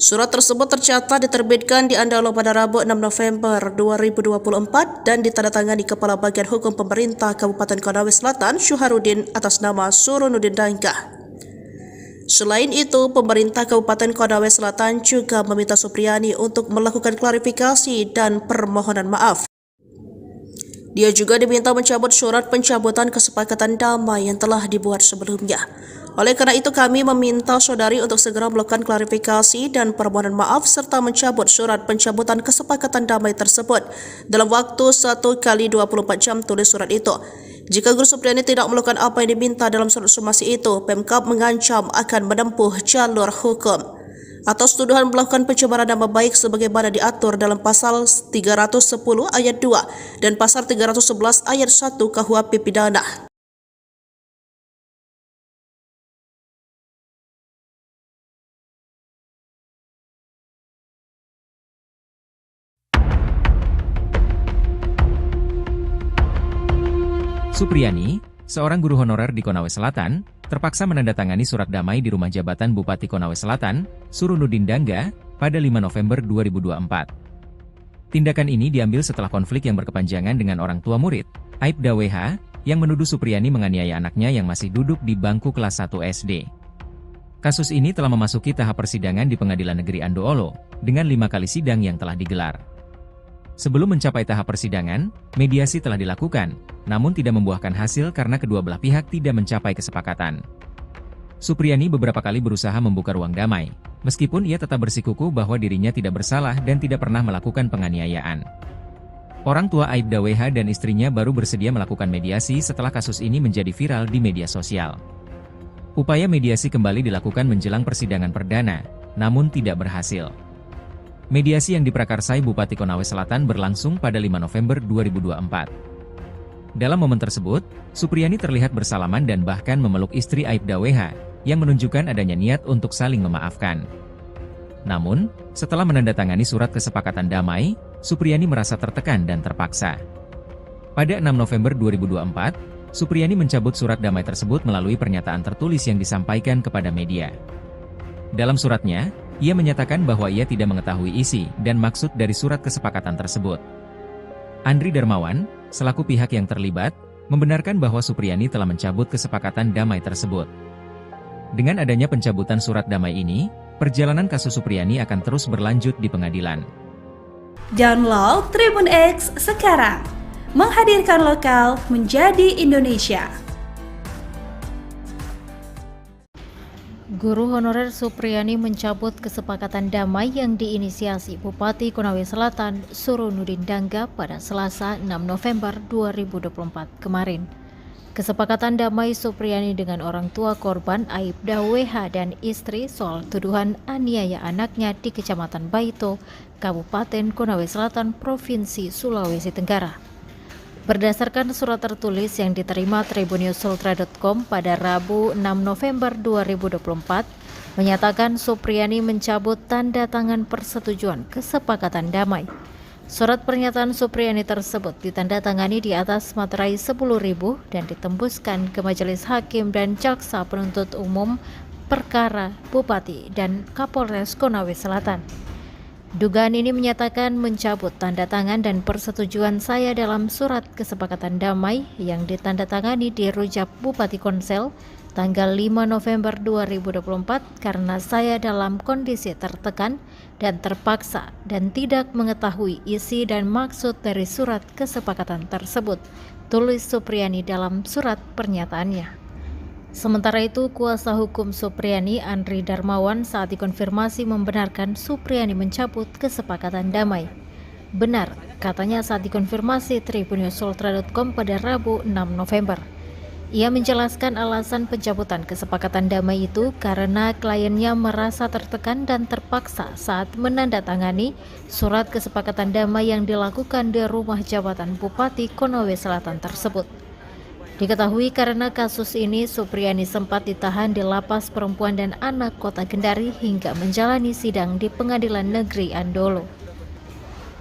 Surat tersebut tercatat diterbitkan di Andalo pada Rabu 6 November 2024 dan ditandatangani Kepala Bagian Hukum Pemerintah Kabupaten Konawe Selatan Syuharuddin atas nama Suronuddin Dangga. Selain itu, pemerintah Kabupaten Konawe Selatan juga meminta Supriyani untuk melakukan klarifikasi dan permohonan maaf. Dia juga diminta mencabut surat pencabutan kesepakatan damai yang telah dibuat sebelumnya. Oleh karena itu, kami meminta saudari untuk segera melakukan klarifikasi dan permohonan maaf serta mencabut surat pencabutan kesepakatan damai tersebut dalam waktu 1 kali 24 jam, tulis surat itu. Jika Guru Supriyani tidak melakukan apa yang diminta dalam surat somasi itu, Pemkab mengancam akan menempuh jalur hukum. Atas tuduhan melakukan pencemaran nama baik sebagaimana diatur dalam pasal 310 ayat 2 dan pasal 311 ayat 1 KUHP Pidana. Supriyani, seorang guru honorer di Konawe Selatan, terpaksa menandatangani surat damai di rumah jabatan Bupati Konawe Selatan, Suronuddin Dangga, pada 5 November 2024. Tindakan ini diambil setelah konflik yang berkepanjangan dengan orang tua murid, Aibda WH, yang menuduh Supriyani menganiaya anaknya yang masih duduk di bangku kelas 1 SD. Kasus ini telah memasuki tahap persidangan di Pengadilan Negeri Andoolo, dengan 5 kali sidang yang telah digelar. Sebelum mencapai tahap persidangan, mediasi telah dilakukan, namun tidak membuahkan hasil karena kedua belah pihak tidak mencapai kesepakatan. Supriyani beberapa kali berusaha membuka ruang damai, meskipun ia tetap bersikukuh bahwa dirinya tidak bersalah dan tidak pernah melakukan penganiayaan. Orang tua Aibda WH dan istrinya baru bersedia melakukan mediasi setelah kasus ini menjadi viral di media sosial. Upaya mediasi kembali dilakukan menjelang persidangan perdana, namun tidak berhasil. Mediasi yang diprakarsai Bupati Konawe Selatan berlangsung pada 5 November 2024. Dalam momen tersebut, Supriyani terlihat bersalaman dan bahkan memeluk istri Aibda WH, yang menunjukkan adanya niat untuk saling memaafkan. Namun, setelah menandatangani surat kesepakatan damai, Supriyani merasa tertekan dan terpaksa. Pada 6 November 2024, Supriyani mencabut surat damai tersebut melalui pernyataan tertulis yang disampaikan kepada media. Dalam suratnya, ia menyatakan bahwa ia tidak mengetahui isi dan maksud dari surat kesepakatan tersebut. Andri Darmawan, selaku pihak yang terlibat, membenarkan bahwa Supriyani telah mencabut kesepakatan damai tersebut. Dengan adanya pencabutan surat damai ini, perjalanan kasus Supriyani akan terus berlanjut di pengadilan. Download Tribun X sekarang, menghadirkan lokal menjadi Indonesia. Guru honorer Supriyani mencabut kesepakatan damai yang diinisiasi Bupati Konawe Selatan Suronuddin Dangga pada Selasa 6 November 2024 kemarin. Kesepakatan damai Supriyani dengan orang tua korban Aibda WH dan istri soal tuduhan aniaya anaknya di Kecamatan Baito, Kabupaten Konawe Selatan, Provinsi Sulawesi Tenggara. Berdasarkan surat tertulis yang diterima tribunsultra.com pada Rabu 6 November 2024, menyatakan Supriyani mencabut tanda tangan persetujuan kesepakatan damai. Surat pernyataan Supriyani tersebut ditandatangani di atas materai 10.000 dan ditembuskan ke Majelis Hakim dan Jaksa Penuntut Umum perkara Bupati dan Kapolres Konawe Selatan. Dugaan ini menyatakan mencabut tanda tangan dan persetujuan saya dalam surat kesepakatan damai yang ditandatangani di Rujak Bupati Konsel tanggal 5 November 2024 karena saya dalam kondisi tertekan dan terpaksa dan tidak mengetahui isi dan maksud dari surat kesepakatan tersebut, tulis Supriyani dalam surat pernyataannya. Sementara itu, kuasa hukum Supriyani, Andri Darmawan, saat dikonfirmasi membenarkan Supriyani mencabut kesepakatan damai. Benar, katanya saat dikonfirmasi tribunnews.ultra.com pada Rabu 6 November. Ia menjelaskan alasan pencabutan kesepakatan damai itu karena kliennya merasa tertekan dan terpaksa saat menandatangani surat kesepakatan damai yang dilakukan di rumah jabatan Bupati Konawe Selatan tersebut. Diketahui karena kasus ini, Supriyani sempat ditahan di Lapas Perempuan dan Anak Kota Kendari hingga menjalani sidang di Pengadilan Negeri Andolo.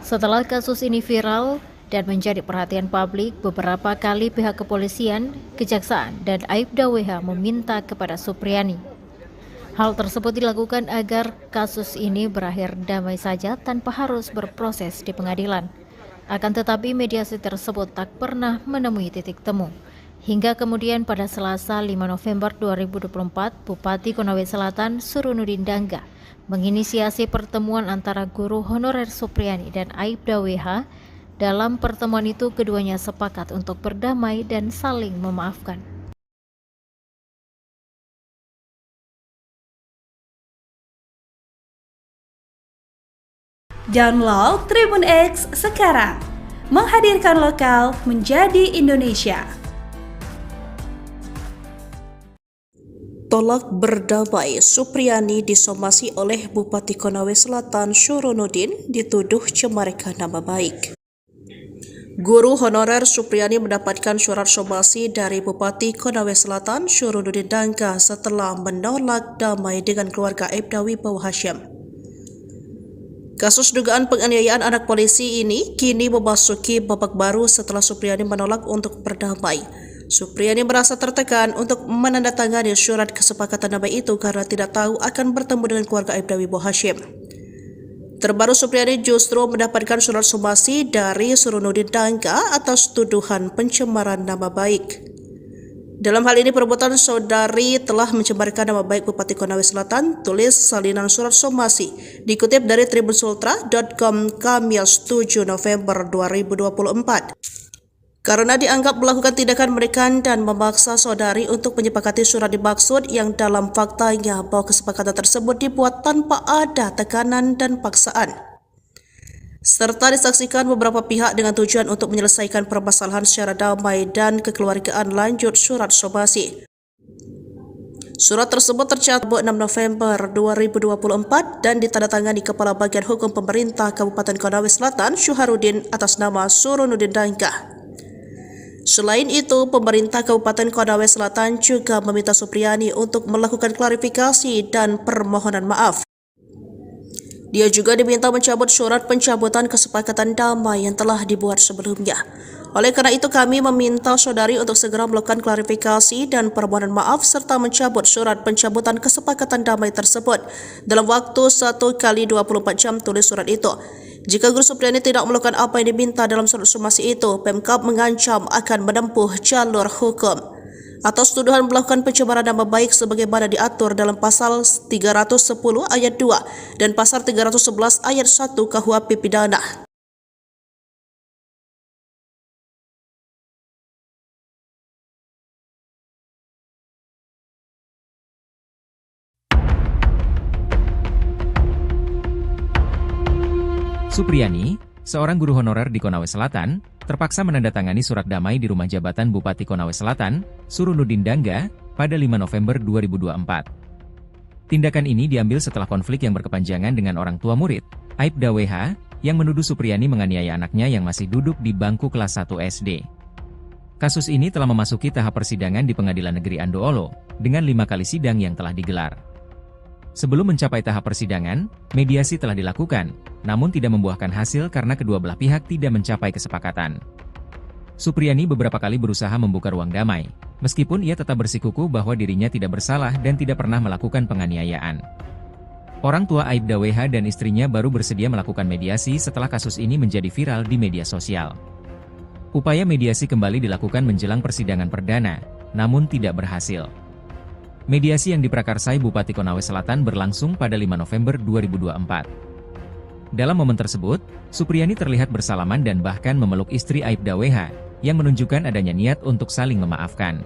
Setelah kasus ini viral dan menjadi perhatian publik, beberapa kali pihak kepolisian, kejaksaan, dan Aibda WH meminta kepada Supriyani. Hal tersebut dilakukan agar kasus ini berakhir damai saja tanpa harus berproses di pengadilan. Akan tetapi mediasi tersebut tak pernah menemui titik temu. Hingga kemudian pada Selasa 5 November 2024, Bupati Konawe Selatan Surunudin Dangga menginisiasi pertemuan antara guru honorer Supriyani dan Aibda WH. Dalam pertemuan itu, keduanya sepakat untuk berdamai dan saling memaafkan. Download Tribun X sekarang, menghadirkan lokal menjadi Indonesia. Tolak berdamai, Supriyani disomasi oleh Bupati Konawe Selatan Syuronudin dituduh cemarkan nama baik. Guru honorer Supriyani mendapatkan surat somasi dari Bupati Konawe Selatan Syuronudin Dangga setelah menolak damai dengan keluarga Aibda Wibowo Hashim. Kasus dugaan penganiayaan anak polisi ini kini memasuki babak baru setelah Supriyani menolak untuk berdamai. Supriyani merasa tertekan untuk menandatangani surat kesepakatan damai itu karena tidak tahu akan bertemu dengan keluarga Aibda Wibowo Hashim. Terbaru, Supriyani justru mendapatkan surat somasi dari Surunudin Dangga atas tuduhan pencemaran nama baik. Dalam hal ini, perbuatan saudari telah mencemarkan nama baik Bupati Konawe Selatan, tulis salinan surat somasi, dikutip dari tribunsultra.com Kamis 7 November 2024. Karena dianggap melakukan tindakan menekan dan memaksa saudari untuk menyepakati surat dimaksud yang dalam faktanya bahwa kesepakatan tersebut dibuat tanpa ada tekanan dan paksaan, serta disaksikan beberapa pihak dengan tujuan untuk menyelesaikan permasalahan secara damai dan kekeluargaan, lanjut surat somasi. Surat tersebut tercatat 6 November 2024 dan ditandatangani Kepala Bagian Hukum Pemerintah Kabupaten Konawe Selatan Syuharudin atas nama Surunudin Dangga. Selain itu, pemerintah Kabupaten Konawe Selatan juga meminta Supriyani untuk melakukan klarifikasi dan permohonan maaf. Dia juga diminta mencabut surat pencabutan kesepakatan damai yang telah dibuat sebelumnya. Oleh karena itu, kami meminta saudari untuk segera melakukan klarifikasi dan permohonan maaf serta mencabut surat pencabutan kesepakatan damai tersebut dalam waktu 1 kali 24 jam, tulis surat itu. Jika Guru Supriyani tidak melakukan apa yang diminta dalam surat somasi itu, Pemkab mengancam akan menempuh jalur hukum atas tuduhan melakukan pencemaran nama baik sebagaimana diatur dalam pasal 310 ayat 2 dan pasal 311 ayat 1 KUHP Pidana. Supriyani, seorang guru honorer di Konawe Selatan, terpaksa menandatangani surat damai di rumah jabatan Bupati Konawe Selatan, Surunudin Dangga, pada 5 November 2024. Tindakan ini diambil setelah konflik yang berkepanjangan dengan orang tua murid, Aibda WH, yang menuduh Supriyani menganiaya anaknya yang masih duduk di bangku kelas 1 SD. Kasus ini telah memasuki tahap persidangan di Pengadilan Negeri Andolo, dengan 5 kali sidang yang telah digelar. Sebelum mencapai tahap persidangan, mediasi telah dilakukan, namun tidak membuahkan hasil karena kedua belah pihak tidak mencapai kesepakatan. Supriyani beberapa kali berusaha membuka ruang damai, Meskipun ia tetap bersikukuh bahwa dirinya tidak bersalah dan tidak pernah melakukan penganiayaan. Orang tua Aibda WH dan istrinya baru bersedia melakukan mediasi setelah kasus ini menjadi viral di media sosial. Upaya mediasi kembali dilakukan menjelang persidangan perdana, namun tidak berhasil. Mediasi yang diprakarsai Bupati Konawe Selatan berlangsung pada 5 November 2024. Dalam momen tersebut, Supriyani terlihat bersalaman dan bahkan memeluk istri Aibda WH, yang menunjukkan adanya niat untuk saling memaafkan.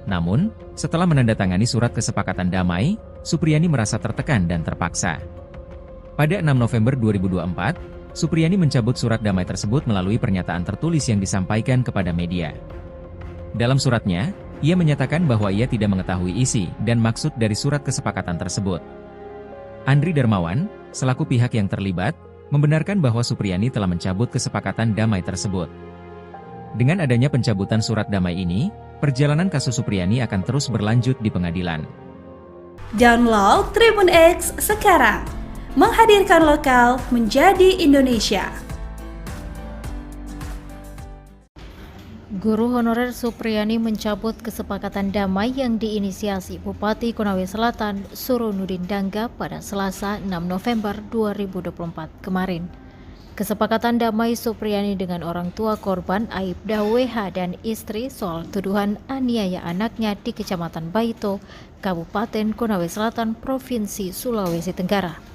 Namun, setelah menandatangani surat kesepakatan damai, Supriyani merasa tertekan dan terpaksa. Pada 6 November 2024, Supriyani mencabut surat damai tersebut melalui pernyataan tertulis yang disampaikan kepada media. Dalam suratnya, ia menyatakan bahwa ia tidak mengetahui isi dan maksud dari surat kesepakatan tersebut. Andri Darmawan, selaku pihak yang terlibat, membenarkan bahwa Supriyani telah mencabut kesepakatan damai tersebut. Dengan adanya pencabutan surat damai ini, perjalanan kasus Supriyani akan terus berlanjut di pengadilan. Download Tribun X sekarang, menghadirkan lokal menjadi Indonesia. Guru honorer Supriyani mencabut kesepakatan damai yang diinisiasi Bupati Konawe Selatan Suronudin Dangga pada Selasa 6 November 2024 kemarin. Kesepakatan damai Supriyani dengan orang tua korban Aibda WH dan istri soal tuduhan aniaya anaknya di Kecamatan Baito, Kabupaten Konawe Selatan, Provinsi Sulawesi Tenggara.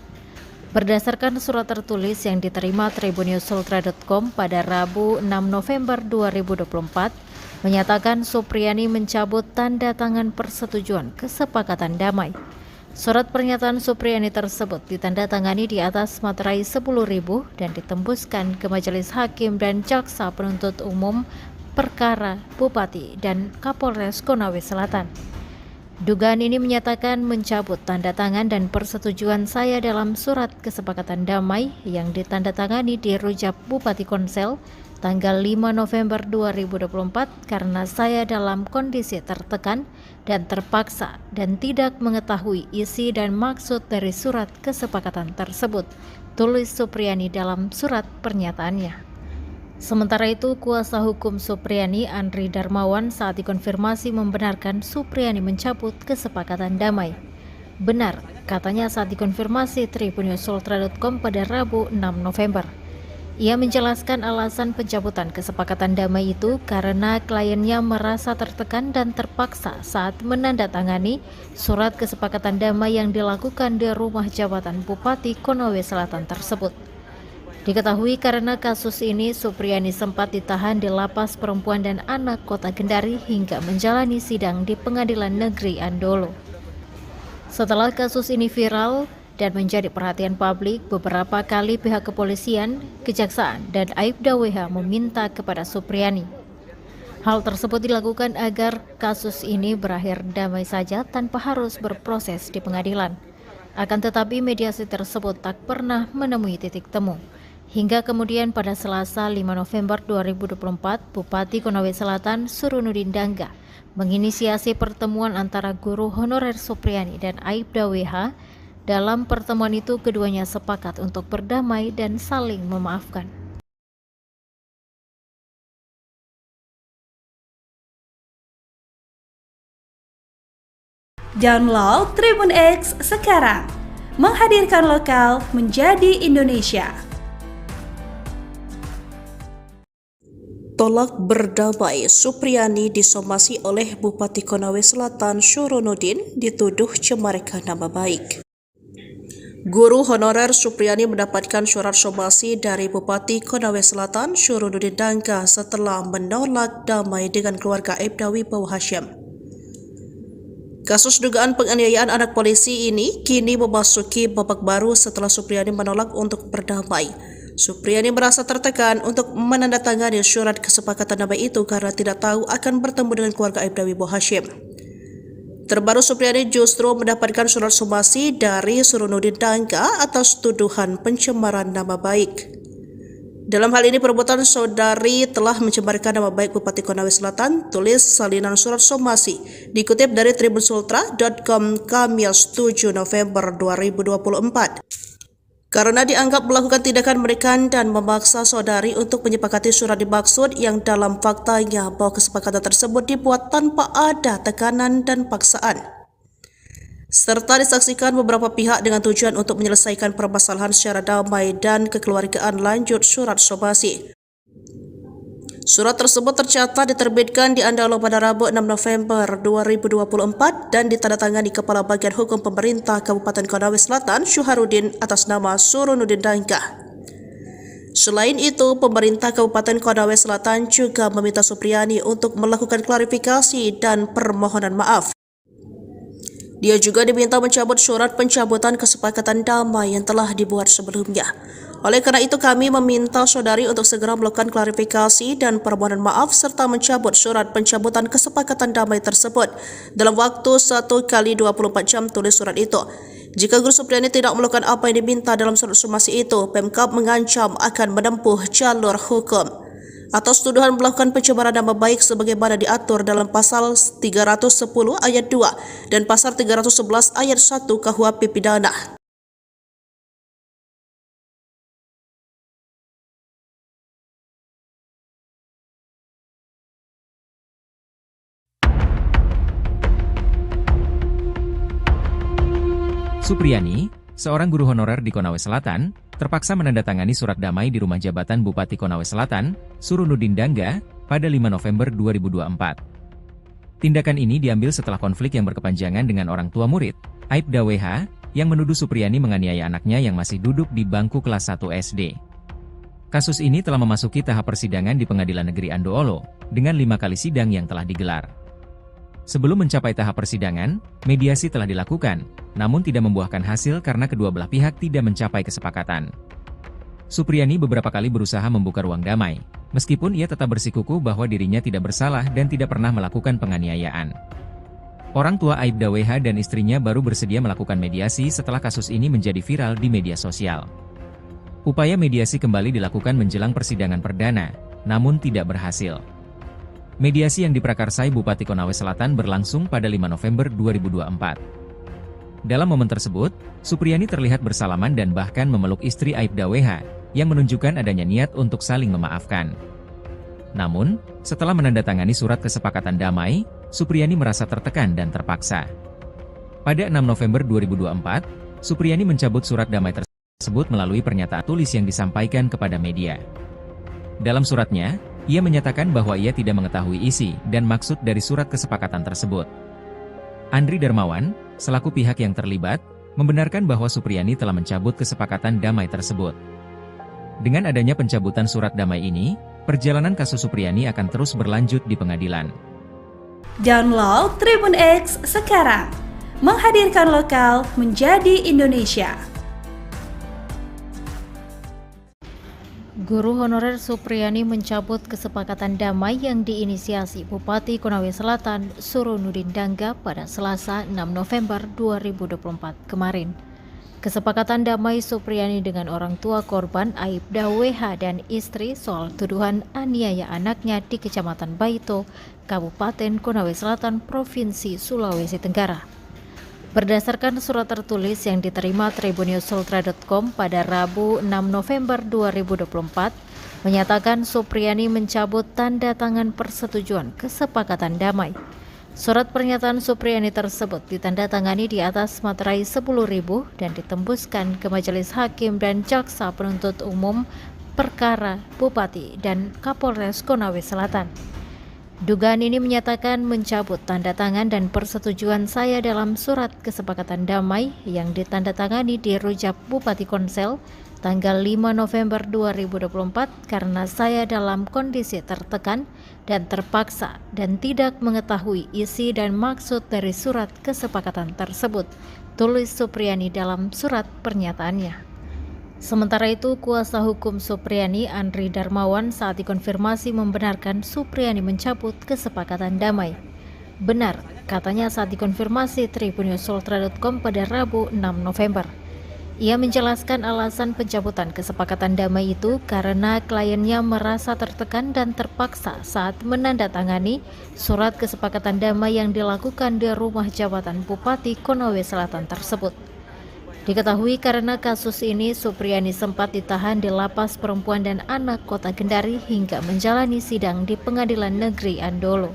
Berdasarkan surat tertulis yang diterima tribunnews.ultra.com pada Rabu 6 November 2024, menyatakan Supriyani mencabut tanda tangan persetujuan kesepakatan damai. Surat pernyataan Supriyani tersebut ditandatangani di atas materai 10.000 dan ditembuskan ke Majelis Hakim dan Jaksa Penuntut Umum Perkara Bupati dan Kapolres Konawe Selatan. Dugaan ini menyatakan mencabut tanda tangan dan persetujuan saya dalam surat kesepakatan damai yang ditandatangani di Rujak Bupati Konsel tanggal 5 November 2024 karena saya dalam kondisi tertekan dan terpaksa dan tidak mengetahui isi dan maksud dari surat kesepakatan tersebut, tulis Supriyani dalam surat pernyataannya. Sementara itu, kuasa hukum Supriyani Andri Darmawan saat dikonfirmasi membenarkan Supriyani mencabut kesepakatan damai. Benar, katanya saat dikonfirmasi tribunnews.ultra.com pada Rabu 6 November. Ia menjelaskan alasan pencabutan kesepakatan damai itu karena kliennya merasa tertekan dan terpaksa saat menandatangani surat kesepakatan damai yang dilakukan di rumah jabatan Bupati Konawe Selatan tersebut. Diketahui karena kasus ini Supriyani sempat ditahan di Lapas Perempuan dan Anak Kota Kendari hingga menjalani sidang di Pengadilan Negeri Andolo. Setelah kasus ini viral dan menjadi perhatian publik, beberapa kali pihak kepolisian, kejaksaan, dan Aibda WH meminta kepada Supriyani. Hal tersebut dilakukan agar kasus ini berakhir damai saja tanpa harus berproses di pengadilan. Akan tetapi mediasi tersebut tak pernah menemui titik temu. Hingga kemudian pada Selasa 5 November 2024, Bupati Konawe Selatan Suronudin Dangga menginisiasi pertemuan antara guru honorer Supriyani dan Aibda WH. Dalam pertemuan itu, keduanya sepakat untuk berdamai dan saling memaafkan. Download Tribun X sekarang, menghadirkan lokal menjadi Indonesia. Tolak berdamai, Supriyani disomasi oleh Bupati Konawe Selatan Suronudin dituduh cemarkan nama baik. Guru honorer Supriyani mendapatkan surat somasi dari Bupati Konawe Selatan Suronudin Dangga setelah menolak damai dengan keluarga Aibda Wibowo Hashim. Kasus dugaan penganiayaan anak polisi ini kini memasuki babak baru setelah Supriyani menolak untuk berdamai. Supriyani merasa tertekan untuk menandatangani surat kesepakatan damai itu karena tidak tahu akan bertemu dengan keluarga Aibda Wibowo Hashim. Terbaru, Supriyani justru mendapatkan surat somasi dari Suronudin Dangga atas tuduhan pencemaran nama baik. Dalam hal ini, perbuatan saudari telah mencemarkan nama baik Bupati Konawe Selatan, tulis salinan surat somasi, dikutip dari tribunsultra.com Kamis 7 November 2024. karena dianggap melakukan tindakan menekan dan memaksa saudari untuk menyepakati surat dimaksud yang dalam faktanya bahwa kesepakatan tersebut dibuat tanpa ada tekanan dan paksaan. Serta disaksikan beberapa pihak dengan tujuan untuk menyelesaikan permasalahan secara damai dan kekeluargaan lanjut surat somasi. Surat tersebut tercatat diterbitkan di Andalo pada Rabu 6 November 2024 dan ditandatangani Kepala Bagian Hukum Pemerintah Kabupaten Konawe Selatan Syuharudin atas nama Suronudin Dangga. Selain itu, pemerintah Kabupaten Konawe Selatan juga meminta Supriyani untuk melakukan klarifikasi dan permohonan maaf. Dia juga diminta mencabut surat pencabutan kesepakatan damai yang telah dibuat sebelumnya. Oleh karena itu, kami meminta saudari untuk segera melakukan klarifikasi dan permohonan maaf serta mencabut surat pencabutan kesepakatan damai tersebut dalam waktu 1 kali 24 jam, tulis surat itu. Jika Guru Supriyani tidak melakukan apa yang diminta dalam surat somasi itu, Pemkab mengancam akan menempuh jalur hukum. Atas tuduhan melakukan pencemaran nama baik sebagaimana diatur dalam pasal 310 ayat 2 dan pasal 311 ayat 1 KUHP Pidana. Supriyani, seorang guru honorer di Konawe Selatan, terpaksa menandatangani surat damai di rumah jabatan Bupati Konawe Selatan, Suronudin Dangga, pada 5 November 2024. Tindakan ini diambil setelah konflik yang berkepanjangan dengan orang tua murid, Aibda WH, yang menuduh Supriyani menganiaya anaknya yang masih duduk di bangku kelas 1 SD. Kasus ini telah memasuki tahap persidangan di Pengadilan Negeri Andoolo, dengan 5 kali sidang yang telah digelar. Sebelum mencapai tahap persidangan, mediasi telah dilakukan, namun tidak membuahkan hasil karena kedua belah pihak tidak mencapai kesepakatan. Supriyani beberapa kali berusaha membuka ruang damai, meskipun ia tetap bersikukuh bahwa dirinya tidak bersalah dan tidak pernah melakukan penganiayaan. Orang tua Aibda WH dan istrinya baru bersedia melakukan mediasi setelah kasus ini menjadi viral di media sosial. Upaya mediasi kembali dilakukan menjelang persidangan perdana, namun tidak berhasil. Mediasi yang diprakarsai Bupati Konawe Selatan berlangsung pada 5 November 2024. Dalam momen tersebut, Supriyani terlihat bersalaman dan bahkan memeluk istri Aibda WH, yang menunjukkan adanya niat untuk saling memaafkan. Namun, setelah menandatangani surat kesepakatan damai, Supriyani merasa tertekan dan terpaksa. Pada 6 November 2024, Supriyani mencabut surat damai tersebut melalui pernyataan tulis yang disampaikan kepada media. Dalam suratnya, ia menyatakan bahwa ia tidak mengetahui isi dan maksud dari surat kesepakatan tersebut. Andri Darmawan, selaku pihak yang terlibat, membenarkan bahwa Supriyani telah mencabut kesepakatan damai tersebut. Dengan adanya pencabutan surat damai ini, perjalanan kasus Supriyani akan terus berlanjut di pengadilan. Download Tribun X sekarang, menghadirkan lokal menjadi Indonesia. Guru honorer Supriyani mencabut kesepakatan damai yang diinisiasi Bupati Konawe Selatan Suronudin Dangga pada Selasa 6 November 2024 kemarin. Kesepakatan damai Supriyani dengan orang tua korban Aibda WH dan istri soal tuduhan aniaya anaknya di Kecamatan Baito, Kabupaten Konawe Selatan, Provinsi Sulawesi Tenggara. Berdasarkan surat tertulis yang diterima tribunnews.ultra.com pada Rabu 6 November 2024, menyatakan Supriyani mencabut tanda tangan persetujuan kesepakatan damai. Surat pernyataan Supriyani tersebut ditandatangani di atas materai 10.000 dan ditembuskan ke Majelis Hakim dan Jaksa Penuntut Umum Perkara Bupati dan Kapolres Konawe Selatan. Dugaan ini menyatakan mencabut tanda tangan dan persetujuan saya dalam surat kesepakatan damai yang ditandatangani di Rujak Bupati Konsel tanggal 5 November 2024 karena saya dalam kondisi tertekan dan terpaksa dan tidak mengetahui isi dan maksud dari surat kesepakatan tersebut, tulis Supriyani dalam surat pernyataannya. Sementara itu, kuasa hukum Supriyani, Andri Darmawan, saat dikonfirmasi membenarkan Supriyani mencabut kesepakatan damai. Benar, katanya saat dikonfirmasi tribunnews.ultra.com pada Rabu 6 November. Ia menjelaskan alasan pencabutan kesepakatan damai itu karena kliennya merasa tertekan dan terpaksa saat menandatangani surat kesepakatan damai yang dilakukan di rumah jabatan Bupati Konawe Selatan tersebut. Diketahui karena kasus ini, Supriyani sempat ditahan di Lapas Perempuan dan Anak Kota Kendari hingga menjalani sidang di Pengadilan Negeri Andolo.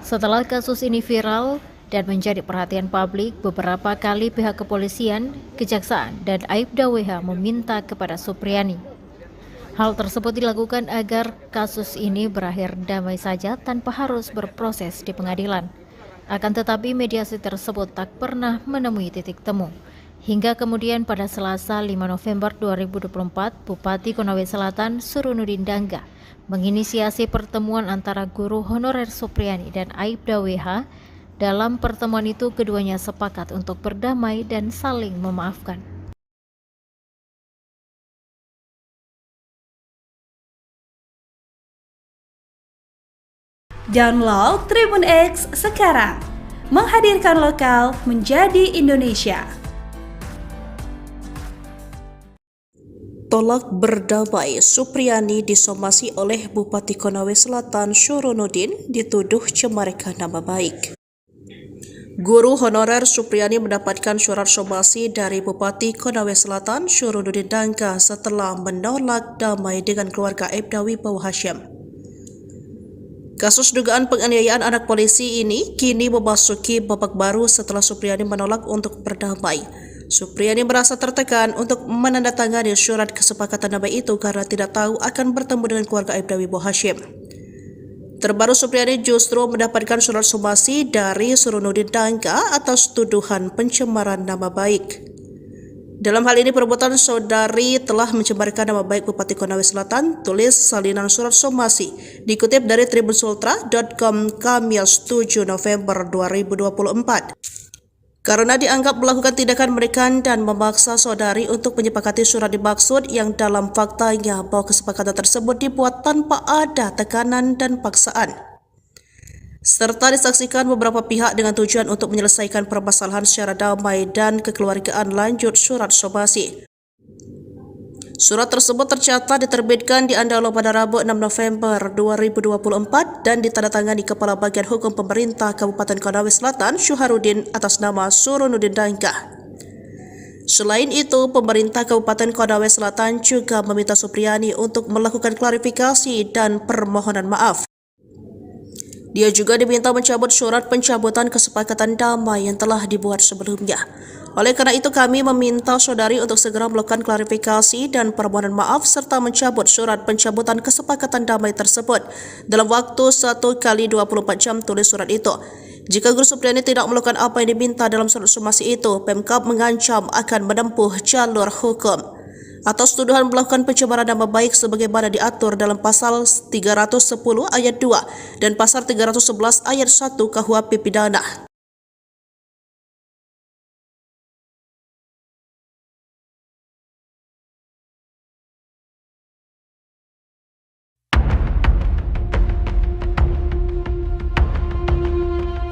Setelah kasus ini viral dan menjadi perhatian publik, beberapa kali pihak kepolisian, kejaksaan, dan Aibda WH meminta kepada Supriyani. Hal tersebut dilakukan agar kasus ini berakhir damai saja tanpa harus berproses di pengadilan. Akan tetapi mediasi tersebut tak pernah menemui titik temu. Hingga kemudian pada Selasa 5 November 2024, Bupati Konawe Selatan Suronudin Dangga menginisiasi pertemuan antara guru honorer Supriyani dan Aibda WH. Dalam pertemuan itu, keduanya sepakat untuk berdamai dan saling memaafkan. Download Tribun X sekarang, menghadirkan lokal menjadi Indonesia. Tolak berdamai, Supriyani disomasi oleh Bupati Konawe Selatan Suronudin dituduh cemarkan nama baik. Guru honorer Supriyani mendapatkan surat somasi dari Bupati Konawe Selatan Suronudin Dangga setelah menolak damai dengan keluarga Aibda Wibowo Hashim. Kasus dugaan penganiayaan anak polisi ini kini memasuki babak baru setelah Supriyani menolak untuk berdamai. Supriyani merasa tertekan untuk menandatangani surat kesepakatan damai itu karena tidak tahu akan bertemu dengan keluarga Aibda Wibowo Hashim. Terbaru, Supriyani justru mendapatkan surat somasi dari Suronudin Dangga atas tuduhan pencemaran nama baik. Dalam hal ini, perbuatan saudari telah mencemarkan nama baik Bupati Konawe Selatan, tulis salinan surat somasi, dikutip dari tribunsultra.com Kamis 7 November 2024. Karena dianggap melakukan tindakan menekan dan memaksa saudari untuk menyepakati surat dimaksud yang dalam faktanya bahwa kesepakatan tersebut dibuat tanpa ada tekanan dan paksaan, serta disaksikan beberapa pihak dengan tujuan untuk menyelesaikan permasalahan secara damai dan kekeluargaan, lanjut surat somasi. Surat tersebut tercatat diterbitkan di Andolo pada Rabu 6 November 2024 dan ditandatangani Kepala Bagian Hukum Pemerintah Kabupaten Konawe Selatan Syuharudin atas nama Suronudin Dangga. Selain itu, pemerintah Kabupaten Konawe Selatan juga meminta Supriyani untuk melakukan klarifikasi dan permohonan maaf. Dia juga diminta mencabut surat pencabutan kesepakatan damai yang telah dibuat sebelumnya. Oleh karena itu, kami meminta saudari untuk segera melakukan klarifikasi dan permohonan maaf serta mencabut surat pencabutan kesepakatan damai tersebut dalam waktu 1 kali 24 jam, tulis surat itu. Jika Guru Supriyani tidak melakukan apa yang diminta dalam surat somasi itu, Pemkab mengancam akan menempuh jalur hukum atas tuduhan melakukan pencemaran nama baik sebagaimana diatur dalam pasal 310 ayat 2 dan pasal 311 ayat 1 KUHP Pidana.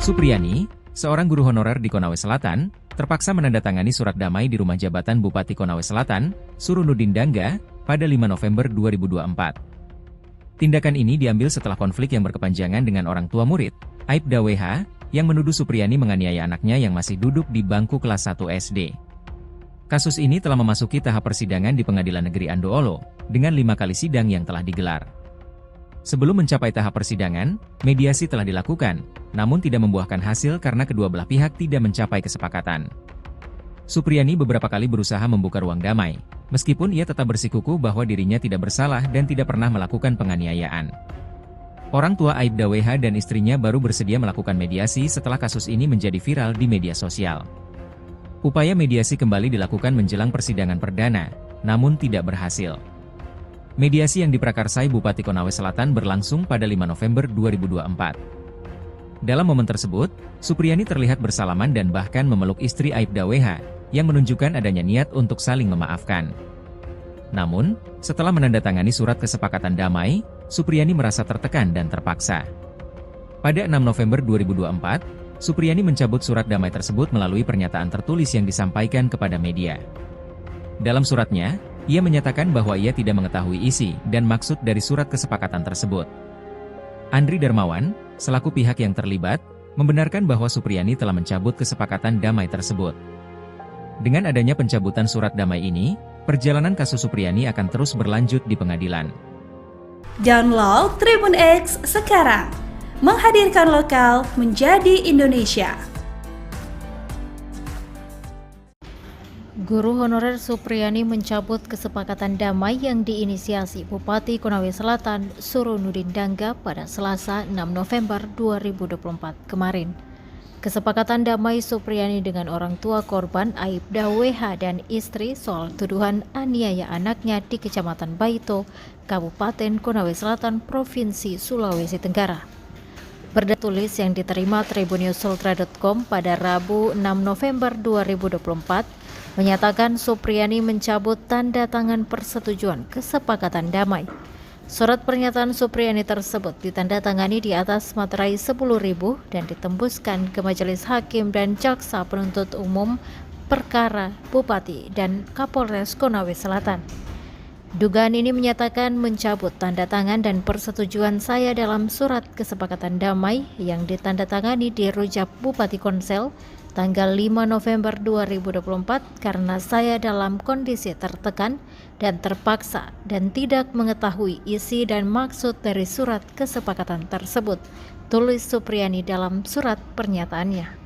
Supriyani, seorang guru honorer di Konawe Selatan, terpaksa menandatangani surat damai di rumah jabatan Bupati Konawe Selatan, Suronudin Dangga, pada 5 November 2024. Tindakan ini diambil setelah konflik yang berkepanjangan dengan orang tua murid, Aibda WH, yang menuduh Supriyani menganiaya anaknya yang masih duduk di bangku kelas 1 SD. Kasus ini telah memasuki tahap persidangan di Pengadilan Negeri Andolo, dengan 5 kali sidang yang telah digelar. Sebelum mencapai tahap persidangan, mediasi telah dilakukan, namun tidak membuahkan hasil karena kedua belah pihak tidak mencapai kesepakatan. Supriyani beberapa kali berusaha membuka ruang damai, meskipun ia tetap bersikukuh bahwa dirinya tidak bersalah dan tidak pernah melakukan penganiayaan. Orang tua Aibda WH dan istrinya baru bersedia melakukan mediasi setelah kasus ini menjadi viral di media sosial. Upaya mediasi kembali dilakukan menjelang persidangan perdana, namun tidak berhasil. Mediasi yang diprakarsai Bupati Konawe Selatan berlangsung pada 5 November 2024. Dalam momen tersebut, Supriyani terlihat bersalaman dan bahkan memeluk istri Aibda WH, yang menunjukkan adanya niat untuk saling memaafkan. Namun, setelah menandatangani surat kesepakatan damai, Supriyani merasa tertekan dan terpaksa. Pada 6 November 2024, Supriyani mencabut surat damai tersebut melalui pernyataan tertulis yang disampaikan kepada media. Dalam suratnya, ia menyatakan bahwa ia tidak mengetahui isi dan maksud dari surat kesepakatan tersebut. Andri Darmawan, selaku pihak yang terlibat, membenarkan bahwa Supriyani telah mencabut kesepakatan damai tersebut. Dengan adanya pencabutan surat damai ini, perjalanan kasus Supriyani akan terus berlanjut di pengadilan. Download Tribun X sekarang, menghadirkan lokal menjadi Indonesia. Guru honorer Supriyani mencabut kesepakatan damai yang diinisiasi Bupati Konawe Selatan Suronudin Dangga pada Selasa 6 November 2024 kemarin. Kesepakatan damai Supriyani dengan orang tua korban Aibda WH dan istri soal tuduhan aniaya anaknya di Kecamatan Baito, Kabupaten Konawe Selatan, Provinsi Sulawesi Tenggara. Berdasarkan tulis yang diterima tribunnews.ultra.com pada Rabu 6 November 2024, menyatakan Supriyani mencabut tanda tangan persetujuan kesepakatan damai. Surat pernyataan Supriyani tersebut ditandatangani di atas materai 10.000 dan ditembuskan ke Majelis Hakim dan Jaksa Penuntut Umum Perkara Bupati dan Kapolres Konawe Selatan. Dugaan ini menyatakan mencabut tanda tangan dan persetujuan saya dalam surat kesepakatan damai yang ditandatangani di Rujak Bupati Konsel tanggal 5 November 2024 karena saya dalam kondisi tertekan dan terpaksa dan tidak mengetahui isi dan maksud dari surat kesepakatan tersebut, tulis Supriyani dalam surat pernyataannya.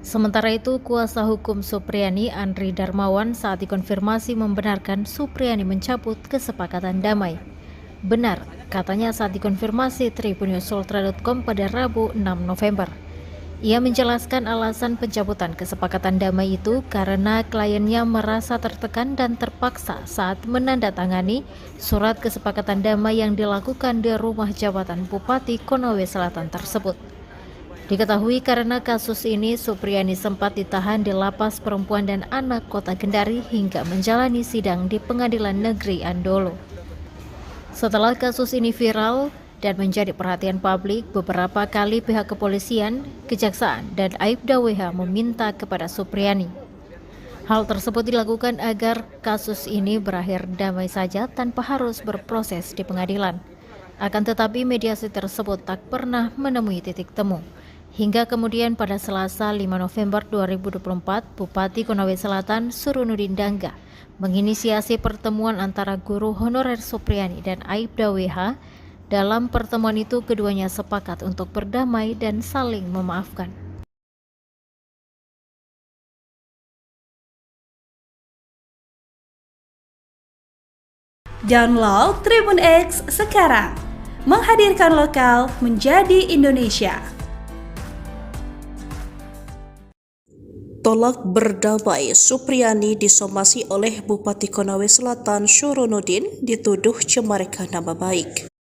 Sementara itu, kuasa hukum Supriyani Andri Darmawan saat dikonfirmasi membenarkan Supriyani mencabut kesepakatan damai. Benar, katanya saat dikonfirmasi tribunnews.ultra.com pada Rabu 6 November. Ia menjelaskan alasan pencabutan kesepakatan damai itu karena kliennya merasa tertekan dan terpaksa saat menandatangani surat kesepakatan damai yang dilakukan di rumah jabatan Bupati Konawe Selatan tersebut. Diketahui karena kasus ini Supriyani sempat ditahan di Lapas Perempuan dan Anak Kota Kendari hingga menjalani sidang di Pengadilan Negeri Andolo. Setelah kasus ini viral dan menjadi perhatian publik, beberapa kali pihak kepolisian, kejaksaan, dan Aibda WH meminta kepada Supriyani. Hal tersebut dilakukan agar kasus ini berakhir damai saja tanpa harus berproses di pengadilan. Akan tetapi mediasi tersebut tak pernah menemui titik temu. Hingga kemudian pada Selasa 5 November 2024, Bupati Konawe Selatan Suronudin Dangga menginisiasi pertemuan antara guru honorer Supriyani dan Aibda WH. Dalam pertemuan itu, keduanya sepakat untuk berdamai dan saling memaafkan. Download Tribun X sekarang, menghadirkan lokal menjadi Indonesia. Tolak berdamai, Supriyani disomasi oleh Bupati Konawe Selatan Suronudin dituduh cemarkan nama baik.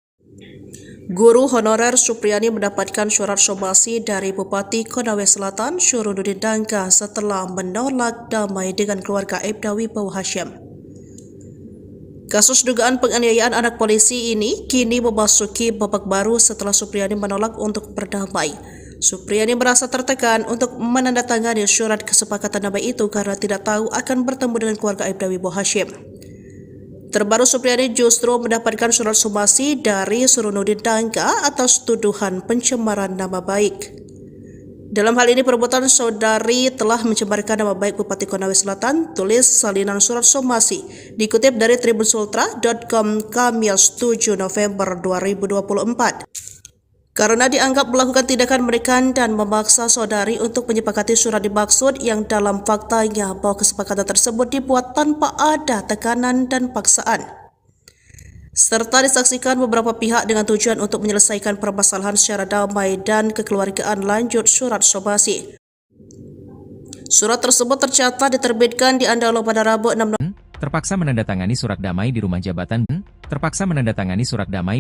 Guru honorer Supriyani mendapatkan surat somasi dari Bupati Konawe Selatan Suronudin Dangga setelah menolak damai dengan keluarga Aibda Wibowo Hashim. Kasus dugaan penganiayaan anak polisi ini kini memasuki babak baru setelah Supriyani menolak untuk berdamai. Supriyani merasa tertekan untuk menandatangani surat kesepakatan damai itu karena tidak tahu akan bertemu dengan keluarga Aibda Wibowo Hashim. Terbaru, Supriyani justru mendapatkan surat somasi dari Suronudin Dangga atas tuduhan pencemaran nama baik. Dalam hal ini, perbuatan saudari telah mencemarkan nama baik Bupati Konawe Selatan, tulis salinan surat somasi, dikutip dari tribunsultra.com Kamis 7 November 2024. Karena dianggap melakukan tindakan menekan dan memaksa saudari untuk menyepakati surat dimaksud yang dalam faktanya bahwa kesepakatan tersebut dibuat tanpa ada tekanan dan paksaan, serta disaksikan beberapa pihak dengan tujuan untuk menyelesaikan permasalahan secara damai dan kekeluargaan, lanjut surat somasi. Surat tersebut tercatat diterbitkan di Andolo pada Rabu 6 November. Terpaksa menandatangani surat damai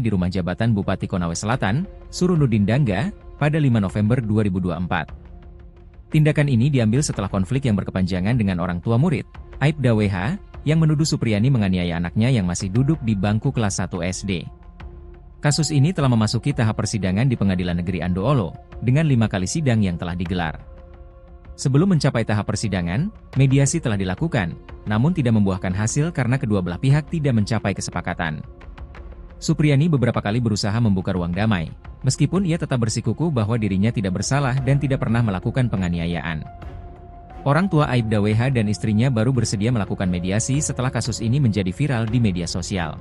di rumah jabatan Bupati Konawe Selatan, Suronudin Dangga, pada 5 November 2024. Tindakan ini diambil setelah konflik yang berkepanjangan dengan orang tua murid, Aibda WH, yang menuduh Supriyani menganiaya anaknya yang masih duduk di bangku kelas 1 SD. Kasus ini telah memasuki tahap persidangan di Pengadilan Negeri Andolo, dengan 5 kali sidang yang telah digelar. Sebelum mencapai tahap persidangan, mediasi telah dilakukan, namun tidak membuahkan hasil karena kedua belah pihak tidak mencapai kesepakatan. Supriyani beberapa kali berusaha membuka ruang damai, meskipun ia tetap bersikukuh bahwa dirinya tidak bersalah dan tidak pernah melakukan penganiayaan. Orang tua Aibda WH dan istrinya baru bersedia melakukan mediasi setelah kasus ini menjadi viral di media sosial.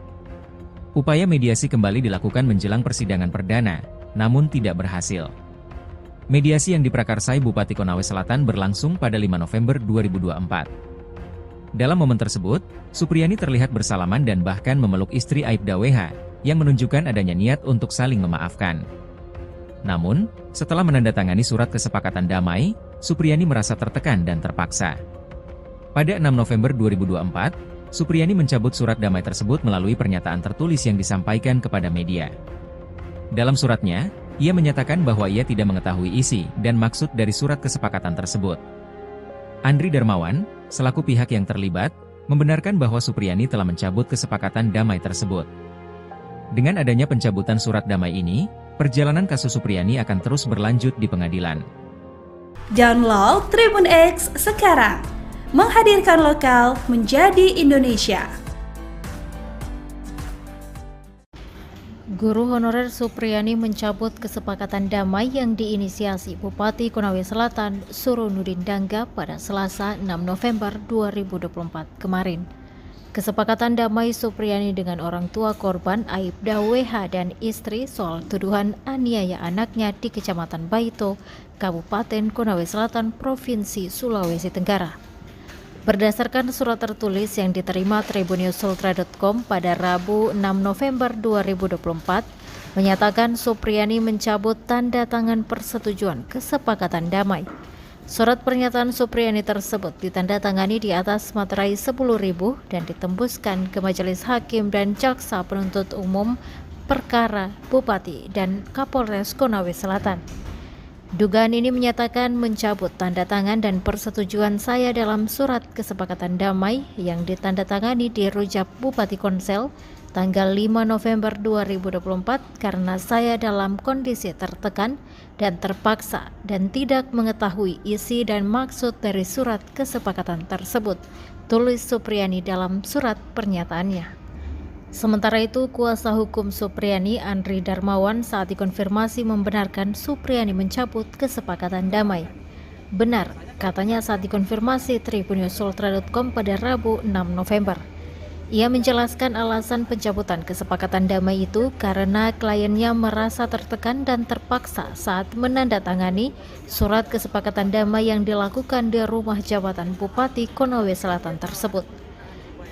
Upaya mediasi kembali dilakukan menjelang persidangan perdana, namun tidak berhasil. Mediasi yang diprakarsai Bupati Konawe Selatan berlangsung pada 5 November 2024. Dalam momen tersebut, Supriyani terlihat bersalaman dan bahkan memeluk istri Aibda WH, yang menunjukkan adanya niat untuk saling memaafkan. Namun, setelah menandatangani surat kesepakatan damai, Supriyani merasa tertekan dan terpaksa. Pada 6 November 2024, Supriyani mencabut surat damai tersebut melalui pernyataan tertulis yang disampaikan kepada media. Dalam suratnya, ia menyatakan bahwa ia tidak mengetahui isi dan maksud dari surat kesepakatan tersebut. Andri Darmawan, selaku pihak yang terlibat, membenarkan bahwa Supriyani telah mencabut kesepakatan damai tersebut. Dengan adanya pencabutan surat damai ini, perjalanan kasus Supriyani akan terus berlanjut di pengadilan. Download Tribun X sekarang, menghadirkan lokal menjadi Indonesia. Guru honorer Supriyani mencabut kesepakatan damai yang diinisiasi Bupati Konawe Selatan Suronudin Dangga pada Selasa 6 November 2024 kemarin. Kesepakatan damai Supriyani dengan orang tua korban Aibda WH dan istri soal tuduhan aniaya anaknya di Kecamatan Baito, Kabupaten Konawe Selatan, Provinsi Sulawesi Tenggara. Berdasarkan surat tertulis yang diterima tribunnews.ultra.com pada Rabu 6 November 2024, menyatakan Supriyani mencabut tanda tangan persetujuan kesepakatan damai. Surat pernyataan Supriyani tersebut ditandatangani di atas materai 10.000 dan ditembuskan ke Majelis Hakim dan Jaksa Penuntut Umum Perkara Bupati dan Kapolres Konawe Selatan. Dugaan ini menyatakan mencabut tanda tangan dan persetujuan saya dalam surat kesepakatan damai yang ditandatangani di Rujak Bupati Konsel tanggal 5 November 2024 karena saya dalam kondisi tertekan dan terpaksa dan tidak mengetahui isi dan maksud dari surat kesepakatan tersebut, tulis Supriyani dalam surat pernyataannya. Sementara itu, kuasa hukum Supriyani Andri Darmawan saat dikonfirmasi membenarkan Supriyani mencabut kesepakatan damai. Benar, katanya saat dikonfirmasi tribunnews.ultra.com pada Rabu 6 November. Ia menjelaskan alasan pencabutan kesepakatan damai itu karena kliennya merasa tertekan dan terpaksa saat menandatangani surat kesepakatan damai yang dilakukan di rumah jabatan Bupati Konawe Selatan tersebut.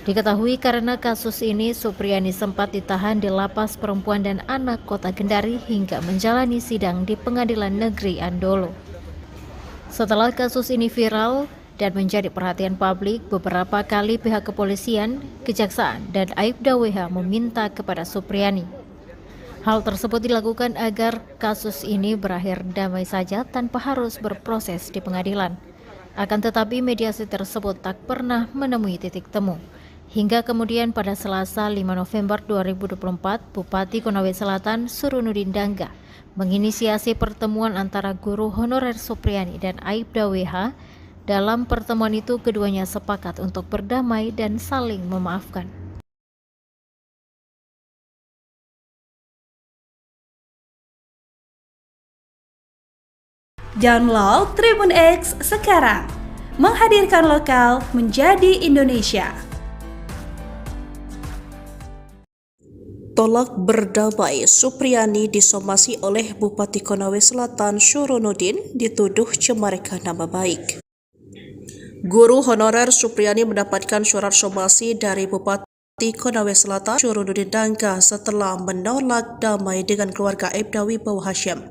Diketahui karena kasus ini Supriyani sempat ditahan di Lapas Perempuan dan Anak Kota Kendari hingga menjalani sidang di Pengadilan Negeri Andolo. Setelah kasus ini viral dan menjadi perhatian publik, beberapa kali pihak kepolisian, kejaksaan, dan Aibda WH meminta kepada Supriyani. Hal tersebut dilakukan agar kasus ini berakhir damai saja tanpa harus berproses di pengadilan. Akan tetapi mediasi tersebut tak pernah menemui titik temu. Hingga kemudian pada Selasa 5 November 2024, Bupati Konawe Selatan Suronudin Dangga menginisiasi pertemuan antara guru honorer Supriyani dan Aibda WH. Dalam pertemuan itu, keduanya sepakat untuk berdamai dan saling memaafkan. Download Tribun X sekarang, menghadirkan lokal menjadi Indonesia. Tolak berdamai, Supriyani disomasi oleh Bupati Konawe Selatan Suronudin dituduh cemarkan nama baik. Guru honorer Supriyani mendapatkan surat somasi dari Bupati Konawe Selatan Suronudin Dangga setelah menolak damai dengan keluarga Aibda Wibowo Hashim.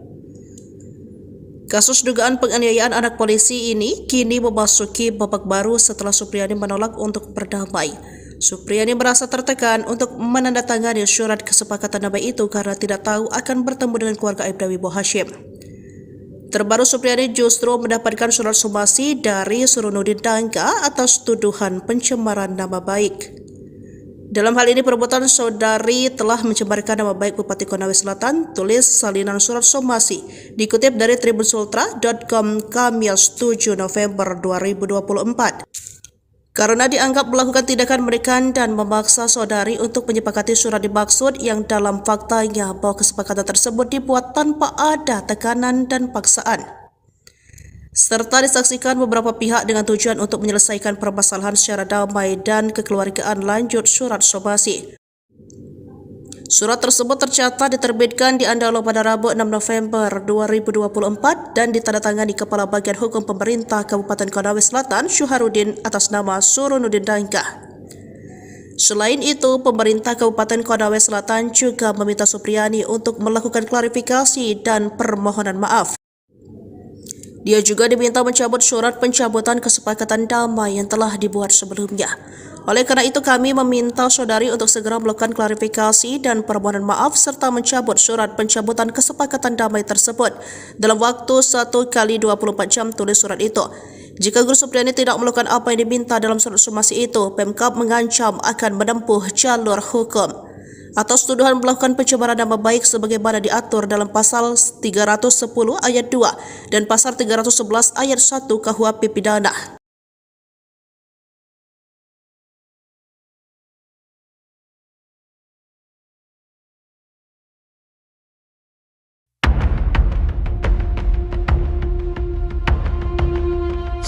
Kasus dugaan penganiayaan anak polisi ini kini memasuki babak baru setelah Supriyani menolak untuk berdamai. Supriyani merasa tertekan untuk menandatangani surat kesepakatan damai itu karena tidak tahu akan bertemu dengan keluarga Aibda Wibowo Hashim. Terbaru, Supriyani justru mendapatkan surat somasi dari Suronudin Dangga atas tuduhan pencemaran nama baik. Dalam hal ini, perbuatan saudari telah mencemarkan nama baik Bupati Konawe Selatan, tulis salinan surat somasi, dikutip dari tribunsultra.com Kamis 7 November 2024. Karena dianggap melakukan tindakan menekan dan memaksa saudari untuk menyepakati surat dimaksud yang dalam faktanya bahwa kesepakatan tersebut dibuat tanpa ada tekanan dan paksaan. serta disaksikan beberapa pihak dengan tujuan untuk menyelesaikan permasalahan secara damai dan kekeluargaan, lanjut surat somasi. Surat tersebut tercatat diterbitkan di Andalo pada Rabu 6 November 2024 dan ditandatangani Kepala Bagian Hukum Pemerintah Kabupaten Konawe Selatan Syuharudin atas nama Suronudin Dangga. Selain itu, pemerintah Kabupaten Konawe Selatan juga meminta Supriyani untuk melakukan klarifikasi dan permohonan maaf. Dia juga diminta mencabut surat pencabutan kesepakatan damai yang telah dibuat sebelumnya. Oleh karena itu, kami meminta saudari untuk segera melakukan klarifikasi dan permohonan maaf serta mencabut surat pencabutan kesepakatan damai tersebut dalam waktu 1 kali 24 jam, tulis surat itu. Jika Guru Supriyani tidak melakukan apa yang diminta dalam surat somasi itu, Pemkab mengancam akan menempuh jalur hukum. Atas tuduhan melakukan pencemaran nama baik sebagaimana diatur dalam pasal 310 ayat 2 dan pasal 311 ayat 1 KUHP Pidana.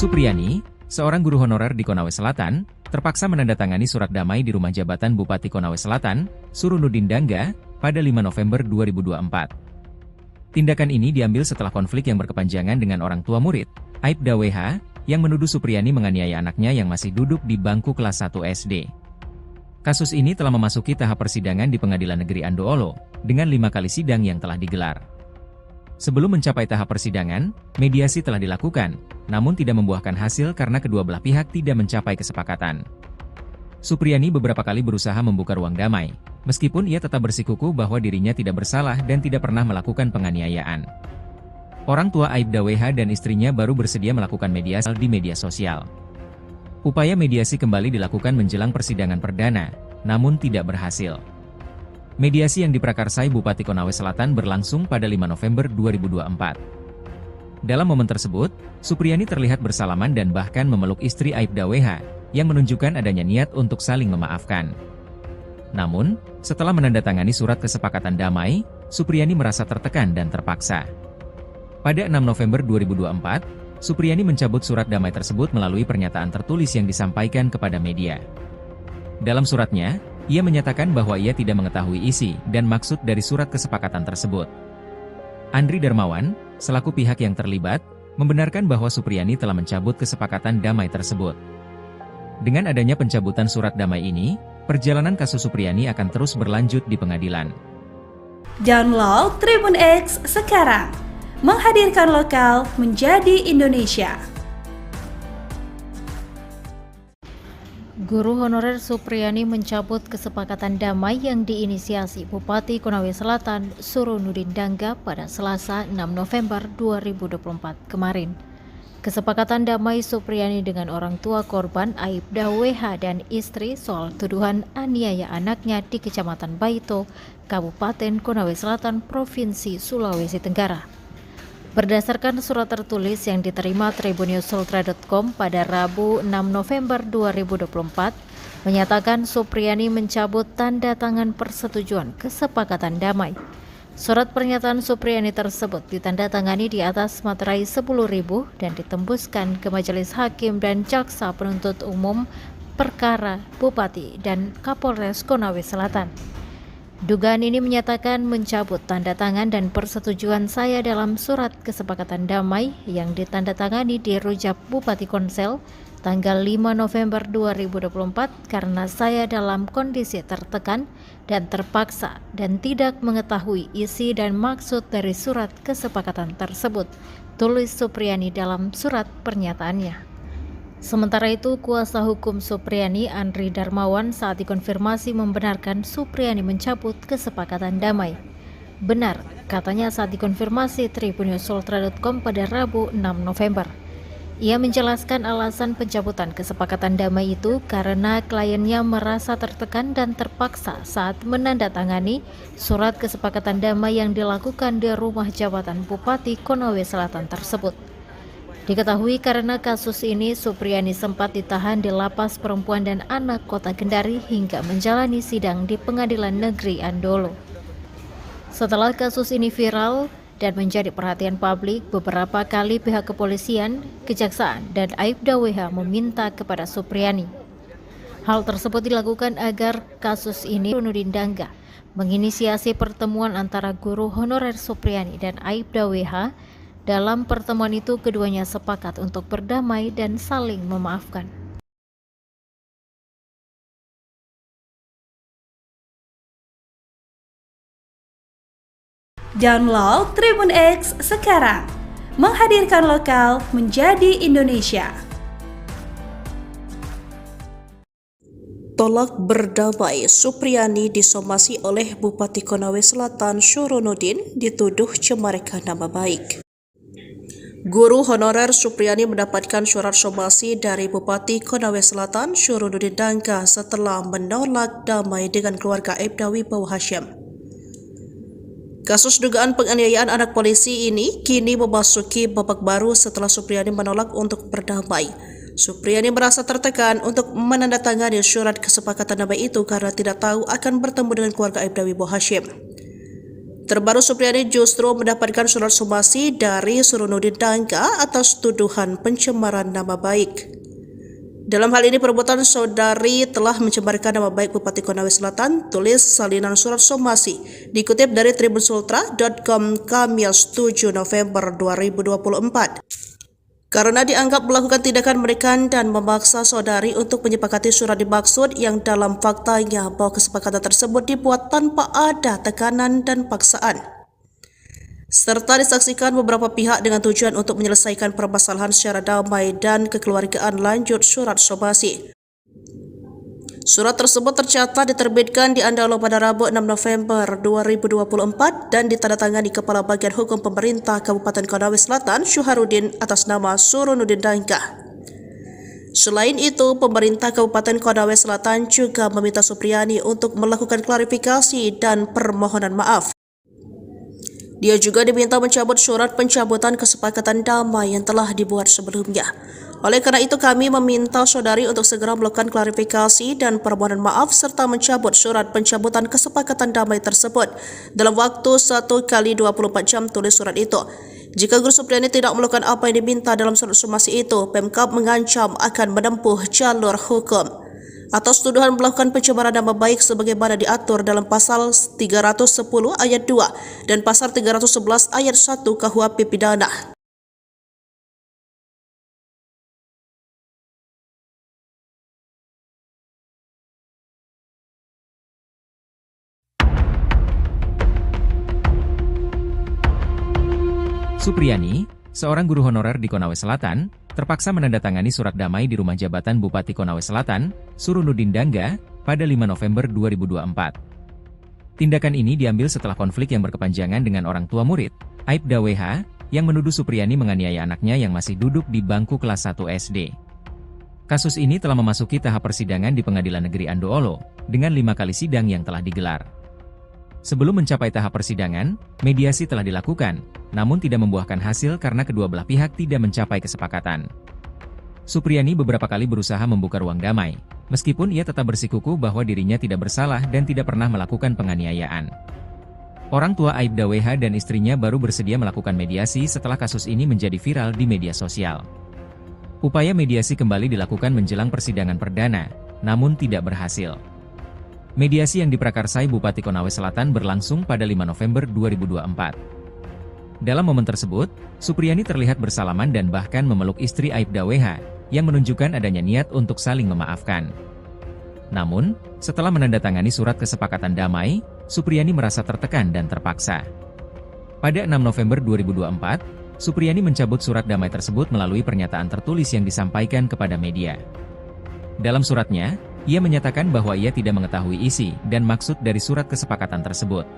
Supriyani, seorang guru honorer di Konawe Selatan, terpaksa menandatangani surat damai di rumah jabatan Bupati Konawe Selatan, Suronudin Dangga, pada 5 November 2024. Tindakan ini diambil setelah konflik yang berkepanjangan dengan orang tua murid, Aibda WH, yang menuduh Supriyani menganiaya anaknya yang masih duduk di bangku kelas 1 SD. Kasus ini telah memasuki tahap persidangan di Pengadilan Negeri Andoolo, dengan 5 kali sidang yang telah digelar. Sebelum mencapai tahap persidangan, mediasi telah dilakukan, namun tidak membuahkan hasil karena kedua belah pihak tidak mencapai kesepakatan. Supriyani beberapa kali berusaha membuka ruang damai, meskipun ia tetap bersikukuh bahwa dirinya tidak bersalah dan tidak pernah melakukan penganiayaan. Orang tua Aibda WH dan istrinya baru bersedia melakukan mediasi di media sosial. Upaya mediasi kembali dilakukan menjelang persidangan perdana, namun tidak berhasil. Mediasi yang diprakarsai Bupati Konawe Selatan berlangsung pada 5 November 2024. Dalam momen tersebut, Supriyani terlihat bersalaman dan bahkan memeluk istri Aibda WH, yang menunjukkan adanya niat untuk saling memaafkan. Namun, setelah menandatangani surat kesepakatan damai, Supriyani merasa tertekan dan terpaksa. Pada 6 November 2024, Supriyani mencabut surat damai tersebut melalui pernyataan tertulis yang disampaikan kepada media. Dalam suratnya, ia menyatakan bahwa ia tidak mengetahui isi dan maksud dari surat kesepakatan tersebut. Andri Darmawan, selaku pihak yang terlibat, membenarkan bahwa Supriyani telah mencabut kesepakatan damai tersebut. Dengan adanya pencabutan surat damai ini, perjalanan kasus Supriyani akan terus berlanjut di pengadilan. Download Tribun X sekarang, menghadirkan lokal menjadi Indonesia. Guru honorer Supriyani mencabut kesepakatan damai yang diinisiasi Bupati Konawe Selatan Suronudin Dangga pada Selasa 6 November 2024 kemarin. Kesepakatan damai Supriyani dengan orang tua korban Aibda WH dan istri soal tuduhan aniaya anaknya di Kecamatan Baito, Kabupaten Konawe Selatan, Provinsi Sulawesi Tenggara. Berdasarkan surat tertulis yang diterima tribunnews.ultra.com pada Rabu 6 November 2024, menyatakan Supriyani mencabut tanda tangan persetujuan kesepakatan damai. Surat pernyataan Supriyani tersebut ditandatangani di atas materai 10.000 dan ditembuskan ke Majelis Hakim dan Jaksa Penuntut Umum Perkara Bupati dan Kapolres Konawe Selatan. Dugaan ini menyatakan mencabut tanda tangan dan persetujuan saya dalam surat kesepakatan damai yang ditandatangani di Rujak Bupati Konsel tanggal 5 November 2024 karena saya dalam kondisi tertekan dan terpaksa dan tidak mengetahui isi dan maksud dari surat kesepakatan tersebut, tulis Supriyani dalam surat pernyataannya. Sementara itu, kuasa hukum Supriyani Andri Darmawan saat dikonfirmasi membenarkan Supriyani mencabut kesepakatan damai. Benar, katanya saat dikonfirmasi tribunnews.ultra.com pada Rabu 6 November. Ia menjelaskan alasan pencabutan kesepakatan damai itu karena kliennya merasa tertekan dan terpaksa saat menandatangani surat kesepakatan damai yang dilakukan di rumah jabatan Bupati Konawe Selatan tersebut. Diketahui karena kasus ini Supriyani sempat ditahan di Lapas Perempuan dan Anak Kota Kendari hingga menjalani sidang di Pengadilan Negeri Andoolo. Setelah kasus ini viral dan menjadi perhatian publik, beberapa kali pihak kepolisian, kejaksaan, dan Aibda WH meminta kepada Supriyani. Hal tersebut dilakukan agar kasus ini Nurdin Dangga menginisiasi pertemuan antara guru honorer Supriyani dan Aibda WH. Dalam pertemuan itu, keduanya sepakat untuk berdamai dan saling memaafkan. Download Tribun X sekarang, menghadirkan lokal menjadi Indonesia. Tolak berdamai, Supriyani disomasi oleh Bupati Konawe Selatan Syuronuddin dituduh cemarkan nama baik. Guru honorer Supriyani mendapatkan surat somasi dari Bupati Konawe Selatan Syuronuddin Dangga setelah menolak damai dengan keluarga Aibda Wibowo Hashim. Kasus dugaan penganiayaan anak polisi ini kini memasuki babak baru setelah Supriyani menolak untuk berdamai. Supriyani merasa tertekan untuk menandatangani surat kesepakatan damai itu karena tidak tahu akan bertemu dengan keluarga Aibda Wibowo Hashim. Terbaru, Supriyani justru mendapatkan surat somasi dari Syuronuddin Dangga atas tuduhan pencemaran nama baik. Dalam hal ini, perbuatan saudari telah mencemarkan nama baik Bupati Konawe Selatan, tulis salinan surat somasi, dikutip dari tribunsultra.com Kamis 7 November 2024. Karena dianggap melakukan tindakan menekan dan memaksa saudari untuk menyepakati surat dimaksud yang dalam faktanya bahwa kesepakatan tersebut dibuat tanpa ada tekanan dan paksaan, serta disaksikan beberapa pihak dengan tujuan untuk menyelesaikan permasalahan secara damai dan kekeluargaan, lanjut surat somasi. Surat tersebut tercatat diterbitkan di Andalo pada Rabu 6 November 2024 dan ditandatangani Kepala Bagian Hukum Pemerintah Kabupaten Konawe Selatan Syuharuddin atas nama Syuronuddin Dangga. Selain itu, pemerintah Kabupaten Konawe Selatan juga meminta Supriyani untuk melakukan klarifikasi dan permohonan maaf. Dia juga diminta mencabut surat pencabutan kesepakatan damai yang telah dibuat sebelumnya. Oleh karena itu, kami meminta saudari untuk segera melakukan klarifikasi dan permohonan maaf serta mencabut surat pencabutan kesepakatan damai tersebut dalam waktu 1 kali 24 jam, tulis surat itu. Jika Guru Supriyani tidak melakukan apa yang diminta dalam surat somasi itu, Pemkab mengancam akan menempuh jalur hukum atas tuduhan melakukan pencemaran nama baik sebagaimana diatur dalam pasal 310 ayat 2 dan pasal 311 ayat 1 KUHP Pidana. Supriyani, seorang guru honorer di Konawe Selatan, terpaksa menandatangani surat damai di rumah jabatan Bupati Konawe Selatan, Syuronuddin Dangga, pada 5 November 2024. Tindakan ini diambil setelah konflik yang berkepanjangan dengan orang tua murid, Aibda WH, yang menuduh Supriyani menganiaya anaknya yang masih duduk di bangku kelas 1 SD. Kasus ini telah memasuki tahap persidangan di Pengadilan Negeri Andoolo, dengan 5 kali sidang yang telah digelar. Sebelum mencapai tahap persidangan, mediasi telah dilakukan, namun tidak membuahkan hasil karena kedua belah pihak tidak mencapai kesepakatan. Supriyani beberapa kali berusaha membuka ruang damai, meskipun ia tetap bersikukuh bahwa dirinya tidak bersalah dan tidak pernah melakukan penganiayaan. Orang tua Aibda WH dan istrinya baru bersedia melakukan mediasi setelah kasus ini menjadi viral di media sosial. Upaya mediasi kembali dilakukan menjelang persidangan perdana, namun tidak berhasil. Mediasi yang diprakarsai Bupati Konawe Selatan berlangsung pada 5 November 2024. Dalam momen tersebut, Supriyani terlihat bersalaman dan bahkan memeluk istri Aibda WH, yang menunjukkan adanya niat untuk saling memaafkan. Namun, setelah menandatangani surat kesepakatan damai, Supriyani merasa tertekan dan terpaksa. Pada 6 November 2024, Supriyani mencabut surat damai tersebut melalui pernyataan tertulis yang disampaikan kepada media. Dalam suratnya, ia menyatakan bahwa ia tidak mengetahui isi dan maksud dari surat kesepakatan tersebut.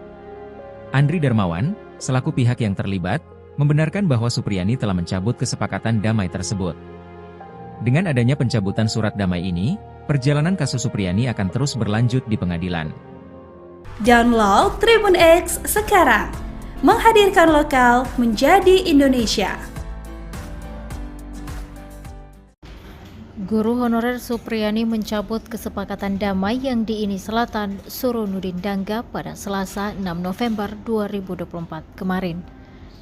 Andri Darmawan, selaku pihak yang terlibat, membenarkan bahwa Supriyani telah mencabut kesepakatan damai tersebut. Dengan adanya pencabutan surat damai ini, perjalanan kasus Supriyani akan terus berlanjut di pengadilan. Download Tribun X sekarang, menghadirkan lokal menjadi Indonesia. Guru honorer Supriyani mencabut kesepakatan damai yang diinisialkan Syuronuddin Dangga pada Selasa 6 November 2024 kemarin.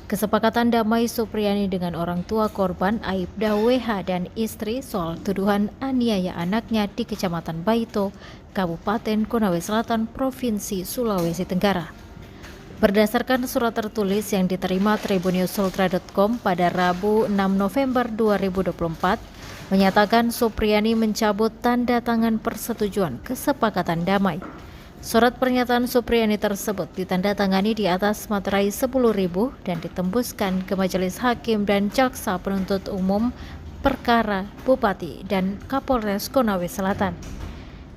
Kesepakatan damai Supriyani dengan orang tua korban Aibda WH dan istri soal tuduhan aniaya anaknya di Kecamatan Baito, Kabupaten Konawe Selatan, Provinsi Sulawesi Tenggara. Berdasarkan surat tertulis yang diterima tribunnews.ultra.com pada Rabu 6 November 2024, menyatakan Supriyani mencabut tanda tangan persetujuan kesepakatan damai. Surat pernyataan Supriyani tersebut ditandatangani di atas materai 10.000 dan ditembuskan ke Majelis Hakim dan Jaksa Penuntut Umum Perkara Bupati dan Kapolres Konawe Selatan.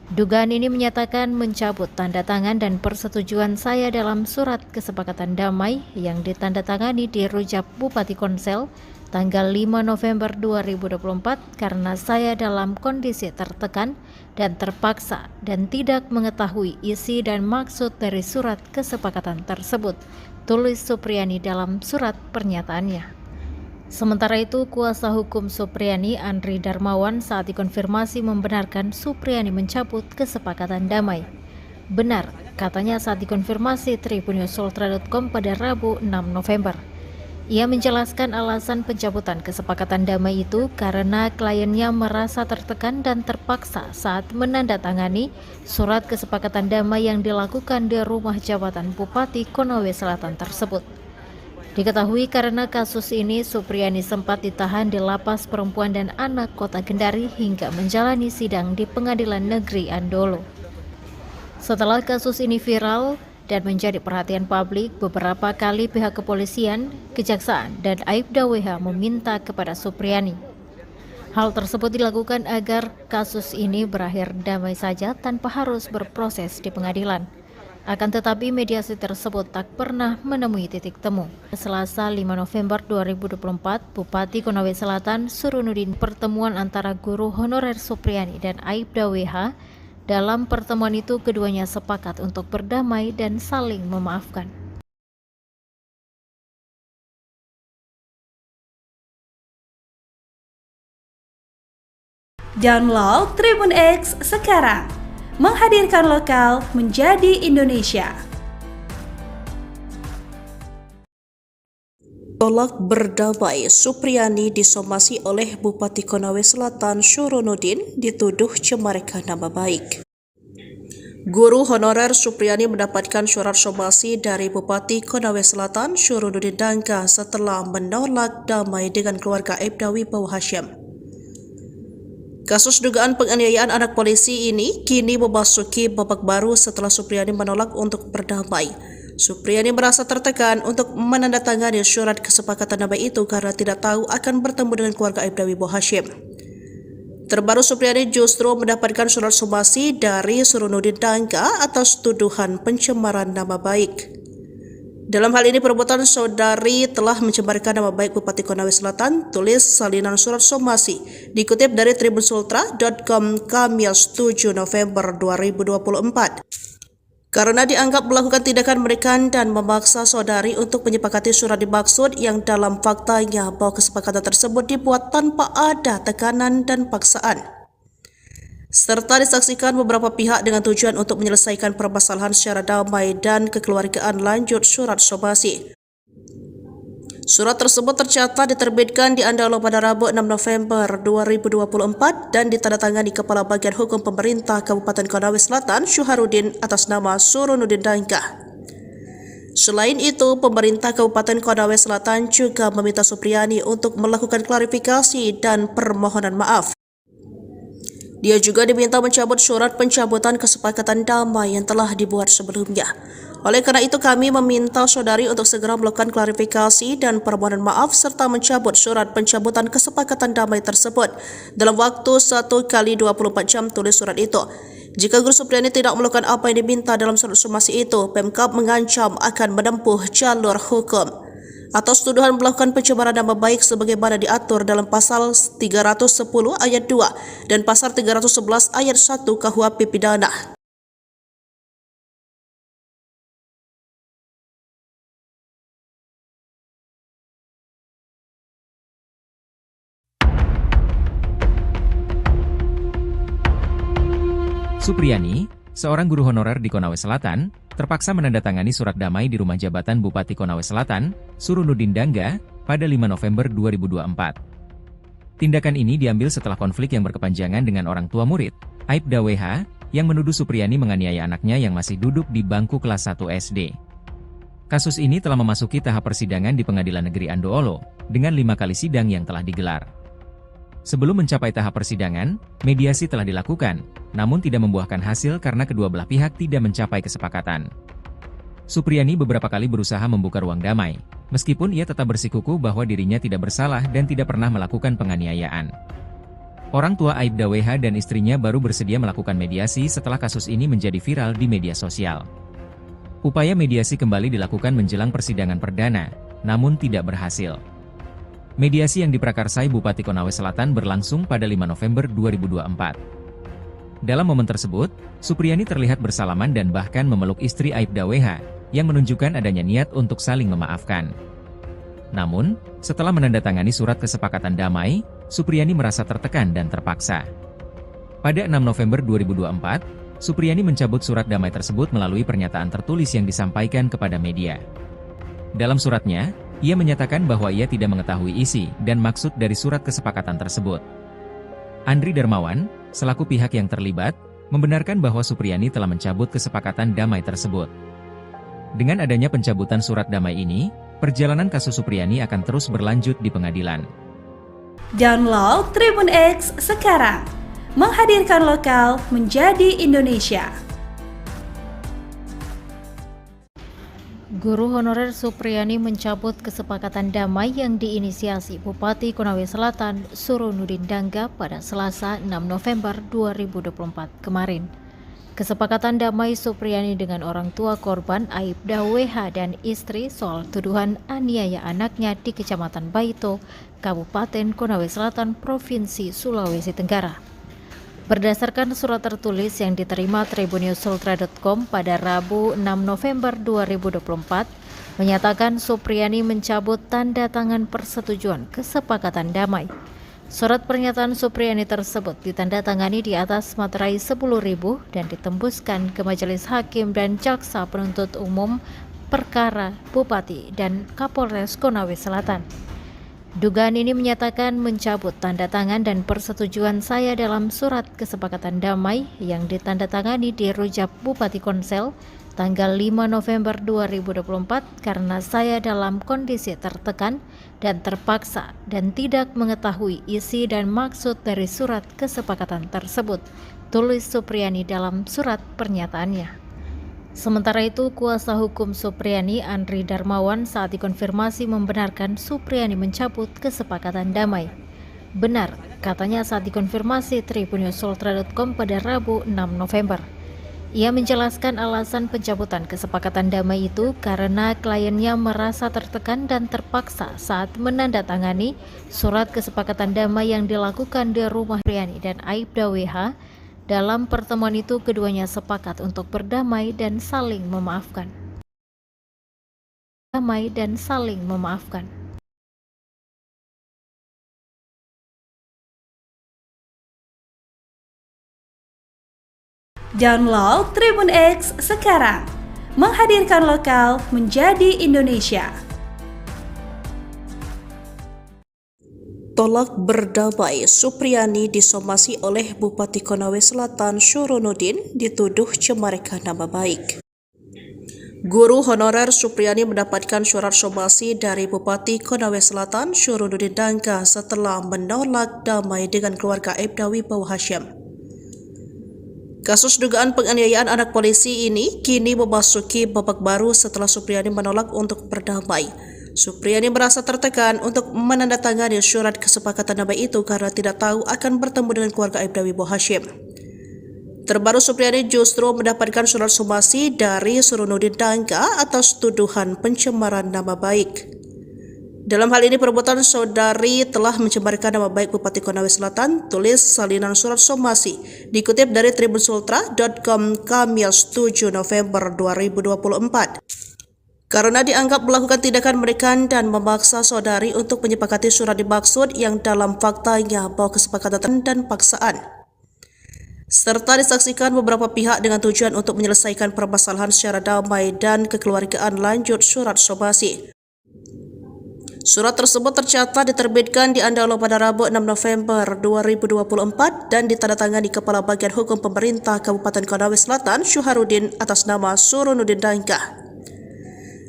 Dugaan ini menyatakan mencabut tanda tangan dan persetujuan saya dalam surat kesepakatan damai yang ditandatangani di Rujak Bupati Konsel tanggal 5 November 2024 karena saya dalam kondisi tertekan dan terpaksa dan tidak mengetahui isi dan maksud dari surat kesepakatan tersebut, tulis Supriyani dalam surat pernyataannya. Sementara itu, kuasa hukum Supriyani, Andri Darmawan, saat dikonfirmasi membenarkan Supriyani mencabut kesepakatan damai. Benar, katanya saat dikonfirmasi tribunnews.ultra.com pada Rabu 6 November. Ia menjelaskan alasan pencabutan kesepakatan damai itu karena kliennya merasa tertekan dan terpaksa saat menandatangani surat kesepakatan damai yang dilakukan di rumah jabatan Bupati Konawe Selatan tersebut. Diketahui karena kasus ini Supriyani sempat ditahan di Lapas Perempuan dan Anak Kota Kendari hingga menjalani sidang di Pengadilan Negeri Andolo. Setelah kasus ini viral dan menjadi perhatian publik, beberapa kali pihak kepolisian, kejaksaan, dan Aibda WH meminta kepada Supriyani. Hal tersebut dilakukan agar kasus ini berakhir damai saja tanpa harus berproses di pengadilan. Akan tetapi mediasi tersebut tak pernah menemui titik temu. Selasa 5 November 2024, Bupati Konawe Selatan Surunudin pertemuan antara guru honorer Supriyani dan Aibda WH. Dalam pertemuan itu keduanya sepakat untuk berdamai dan saling memaafkan. Download Tribun X sekarang. Menghadirkan lokal menjadi Indonesia. Tolak berdamai, Supriyani disomasi oleh Bupati Konawe Selatan Syuronudin dituduh cemarkan nama baik. Guru honorer Supriyani mendapatkan surat somasi dari Bupati Konawe Selatan Syuronudin Dangga setelah menolak damai dengan keluarga Aibda Wibowo Hashim. Kasus dugaan penganiayaan anak polisi ini kini memasuki babak baru setelah Supriyani menolak untuk berdamai. Supriyani merasa tertekan untuk menandatangani surat kesepakatan damai itu karena tidak tahu akan bertemu dengan keluarga Aibda Wibowo Hashim. Terbaru Supriyani justru mendapatkan surat somasi dari Surunudin Dangga atas tuduhan pencemaran nama baik. Dalam hal ini perbuatan saudari telah mencemarkan nama baik Bupati Konawe Selatan, tulis salinan surat somasi dikutip dari tribunsultra.com Kamis 7 November 2024. Karena dianggap melakukan tindakan menekan dan memaksa saudari untuk menyepakati surat dimaksud yang dalam faktanya bahwa kesepakatan tersebut dibuat tanpa ada tekanan dan paksaan, serta disaksikan beberapa pihak dengan tujuan untuk menyelesaikan permasalahan secara damai dan kekeluargaan, lanjut surat somasi. Surat tersebut tercatat diterbitkan di Andolo pada Rabu 6 November 2024 dan ditandatangani Kepala Bagian Hukum Pemerintah Kabupaten Konawe Selatan Syuharudin atas nama Surunudin Dangga. Selain itu, pemerintah Kabupaten Konawe Selatan juga meminta Supriyani untuk melakukan klarifikasi dan permohonan maaf. Dia juga diminta mencabut surat pencabutan kesepakatan damai yang telah dibuat sebelumnya. Oleh karena itu, kami meminta saudari untuk segera melakukan klarifikasi dan permohonan maaf serta mencabut surat pencabutan kesepakatan damai tersebut dalam waktu 1 kali 24 jam, tulis surat itu. Jika Guru Supriyani tidak melakukan apa yang diminta dalam surat somasi itu, Pemkab mengancam akan menempuh jalur hukum atas tuduhan melakukan pencemaran nama baik sebagaimana diatur dalam pasal 310 ayat 2 dan pasal 311 ayat 1 KUHP Pidana. Supriyani, seorang guru honorer di Konawe Selatan, terpaksa menandatangani surat damai di rumah jabatan Bupati Konawe Selatan, Surunudin Dangga, pada 5 November 2024. Tindakan ini diambil setelah konflik yang berkepanjangan dengan orang tua murid, Aibda WH, yang menuduh Supriyani menganiaya anaknya yang masih duduk di bangku kelas 1 SD. Kasus ini telah memasuki tahap persidangan di Pengadilan Negeri Andoolo, dengan 5 kali sidang yang telah digelar. Sebelum mencapai tahap persidangan, mediasi telah dilakukan, namun tidak membuahkan hasil karena kedua belah pihak tidak mencapai kesepakatan. Supriyani beberapa kali berusaha membuka ruang damai, meskipun ia tetap bersikukuh bahwa dirinya tidak bersalah dan tidak pernah melakukan penganiayaan. Orang tua Aibda WH dan istrinya baru bersedia melakukan mediasi setelah kasus ini menjadi viral di media sosial. Upaya mediasi kembali dilakukan menjelang persidangan perdana, namun tidak berhasil. Mediasi yang diprakarsai Bupati Konawe Selatan berlangsung pada 5 November 2024. Dalam momen tersebut, Supriyani terlihat bersalaman dan bahkan memeluk istri Aibda WH, yang menunjukkan adanya niat untuk saling memaafkan. Namun, setelah menandatangani surat kesepakatan damai, Supriyani merasa tertekan dan terpaksa. Pada 6 November 2024, Supriyani mencabut surat damai tersebut melalui pernyataan tertulis yang disampaikan kepada media. Dalam suratnya, ia menyatakan bahwa ia tidak mengetahui isi dan maksud dari surat kesepakatan tersebut. Andri Darmawan, selaku pihak yang terlibat, membenarkan bahwa Supriyani telah mencabut kesepakatan damai tersebut. Dengan adanya pencabutan surat damai ini, perjalanan kasus Supriyani akan terus berlanjut di pengadilan. Download Tribun X sekarang, menghadirkan lokal menjadi Indonesia. Guru honorer Supriyani mencabut kesepakatan damai yang diinisiasi Bupati Konawe Selatan, Surunudin Dangga pada Selasa 6 November 2024 kemarin. Kesepakatan damai Supriyani dengan orang tua korban Aibda WH dan istri soal tuduhan aniaya anaknya di Kecamatan Baito, Kabupaten Konawe Selatan, Provinsi Sulawesi Tenggara. Berdasarkan surat tertulis yang diterima tribunnews.ultra.com pada Rabu 6 November 2024, menyatakan Supriyani mencabut tanda tangan persetujuan kesepakatan damai. Surat pernyataan Supriyani tersebut ditandatangani di atas materai 10.000 dan ditembuskan ke Majelis Hakim dan Jaksa Penuntut Umum Perkara Bupati dan Kapolres Konawe Selatan. Dugaan ini menyatakan mencabut tanda tangan dan persetujuan saya dalam surat kesepakatan damai yang ditandatangani di Rujak Bupati Konsel tanggal 5 November 2024 karena saya dalam kondisi tertekan dan terpaksa dan tidak mengetahui isi dan maksud dari surat kesepakatan tersebut, tulis Supriyani dalam surat pernyataannya. Sementara itu, kuasa hukum Supriyani, Andri Darmawan, saat dikonfirmasi membenarkan Supriyani mencabut kesepakatan damai. Benar, katanya saat dikonfirmasi tribunnews.ultra.com pada Rabu 6 November. Ia menjelaskan alasan pencabutan kesepakatan damai itu karena kliennya merasa tertekan dan terpaksa saat menandatangani surat kesepakatan damai yang dilakukan di rumah Supriyani dan Aibda WH. Dalam pertemuan itu, keduanya sepakat untuk berdamai dan saling memaafkan. Damai dan saling memaafkan. Download Tribun X sekarang, menghadirkan lokal menjadi Indonesia. Tolak berdamai, Supriyani disomasi oleh Bupati Konawe Selatan Surunudin dituduh cemarikan nama baik. Guru honorer Supriyani mendapatkan surat somasi dari Bupati Konawe Selatan Surunudin Dangga setelah menolak damai dengan keluarga Aibda Wibowo Hashim. Kasus dugaan penganiayaan anak polisi ini kini memasuki babak baru setelah Supriyani menolak untuk berdamai. Supriyani merasa tertekan untuk menandatangani surat kesepakatan damai itu karena tidak tahu akan bertemu dengan keluarga Aibda Wibowo Hashim. Terbaru, Supriyani justru mendapatkan surat somasi dari Surunudin Dangga atas tuduhan pencemaran nama baik. Dalam hal ini, perbuatan saudari telah mencemarkan nama baik Bupati Konawe Selatan, tulis salinan surat somasi, dikutip dari tribunsultra.com Kamis 7 November 2024. Karena dianggap melakukan tindakan menekan dan memaksa saudari untuk menyepakati surat dimaksud yang dalam faktanya bahwa kesepakatan dan paksaan. serta disaksikan beberapa pihak dengan tujuan untuk menyelesaikan permasalahan secara damai dan kekeluargaan lanjut surat somasi. Surat tersebut tercatat diterbitkan di Andalu pada Rabu 6 November 2024 dan ditandatangani Kepala Bagian Hukum Pemerintah Kabupaten Konawe Selatan Syuharudin atas nama Suronudin Dangga.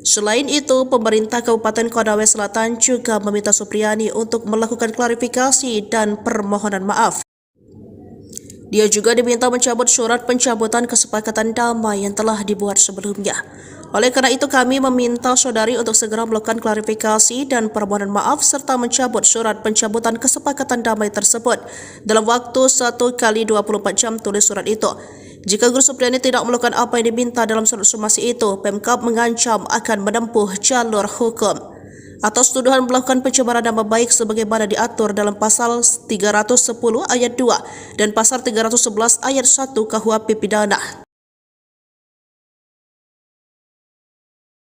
Selain itu, pemerintah Kabupaten Konawe Selatan juga meminta Supriyani untuk melakukan klarifikasi dan permohonan maaf. Dia juga diminta mencabut surat pencabutan kesepakatan damai yang telah dibuat sebelumnya. Oleh karena itu, kami meminta saudari untuk segera melakukan klarifikasi dan permohonan maaf serta mencabut surat pencabutan kesepakatan damai tersebut dalam waktu 1 kali 24 jam, tulis surat itu. Jika Guru Supriyani tidak melakukan apa yang diminta dalam surat somasi itu, Pemkab mengancam akan menempuh jalur hukum. Atas tuduhan melakukan pencemaran nama baik sebagaimana diatur dalam pasal 310 ayat 2 dan pasal 311 ayat 1 KUHP Pidana.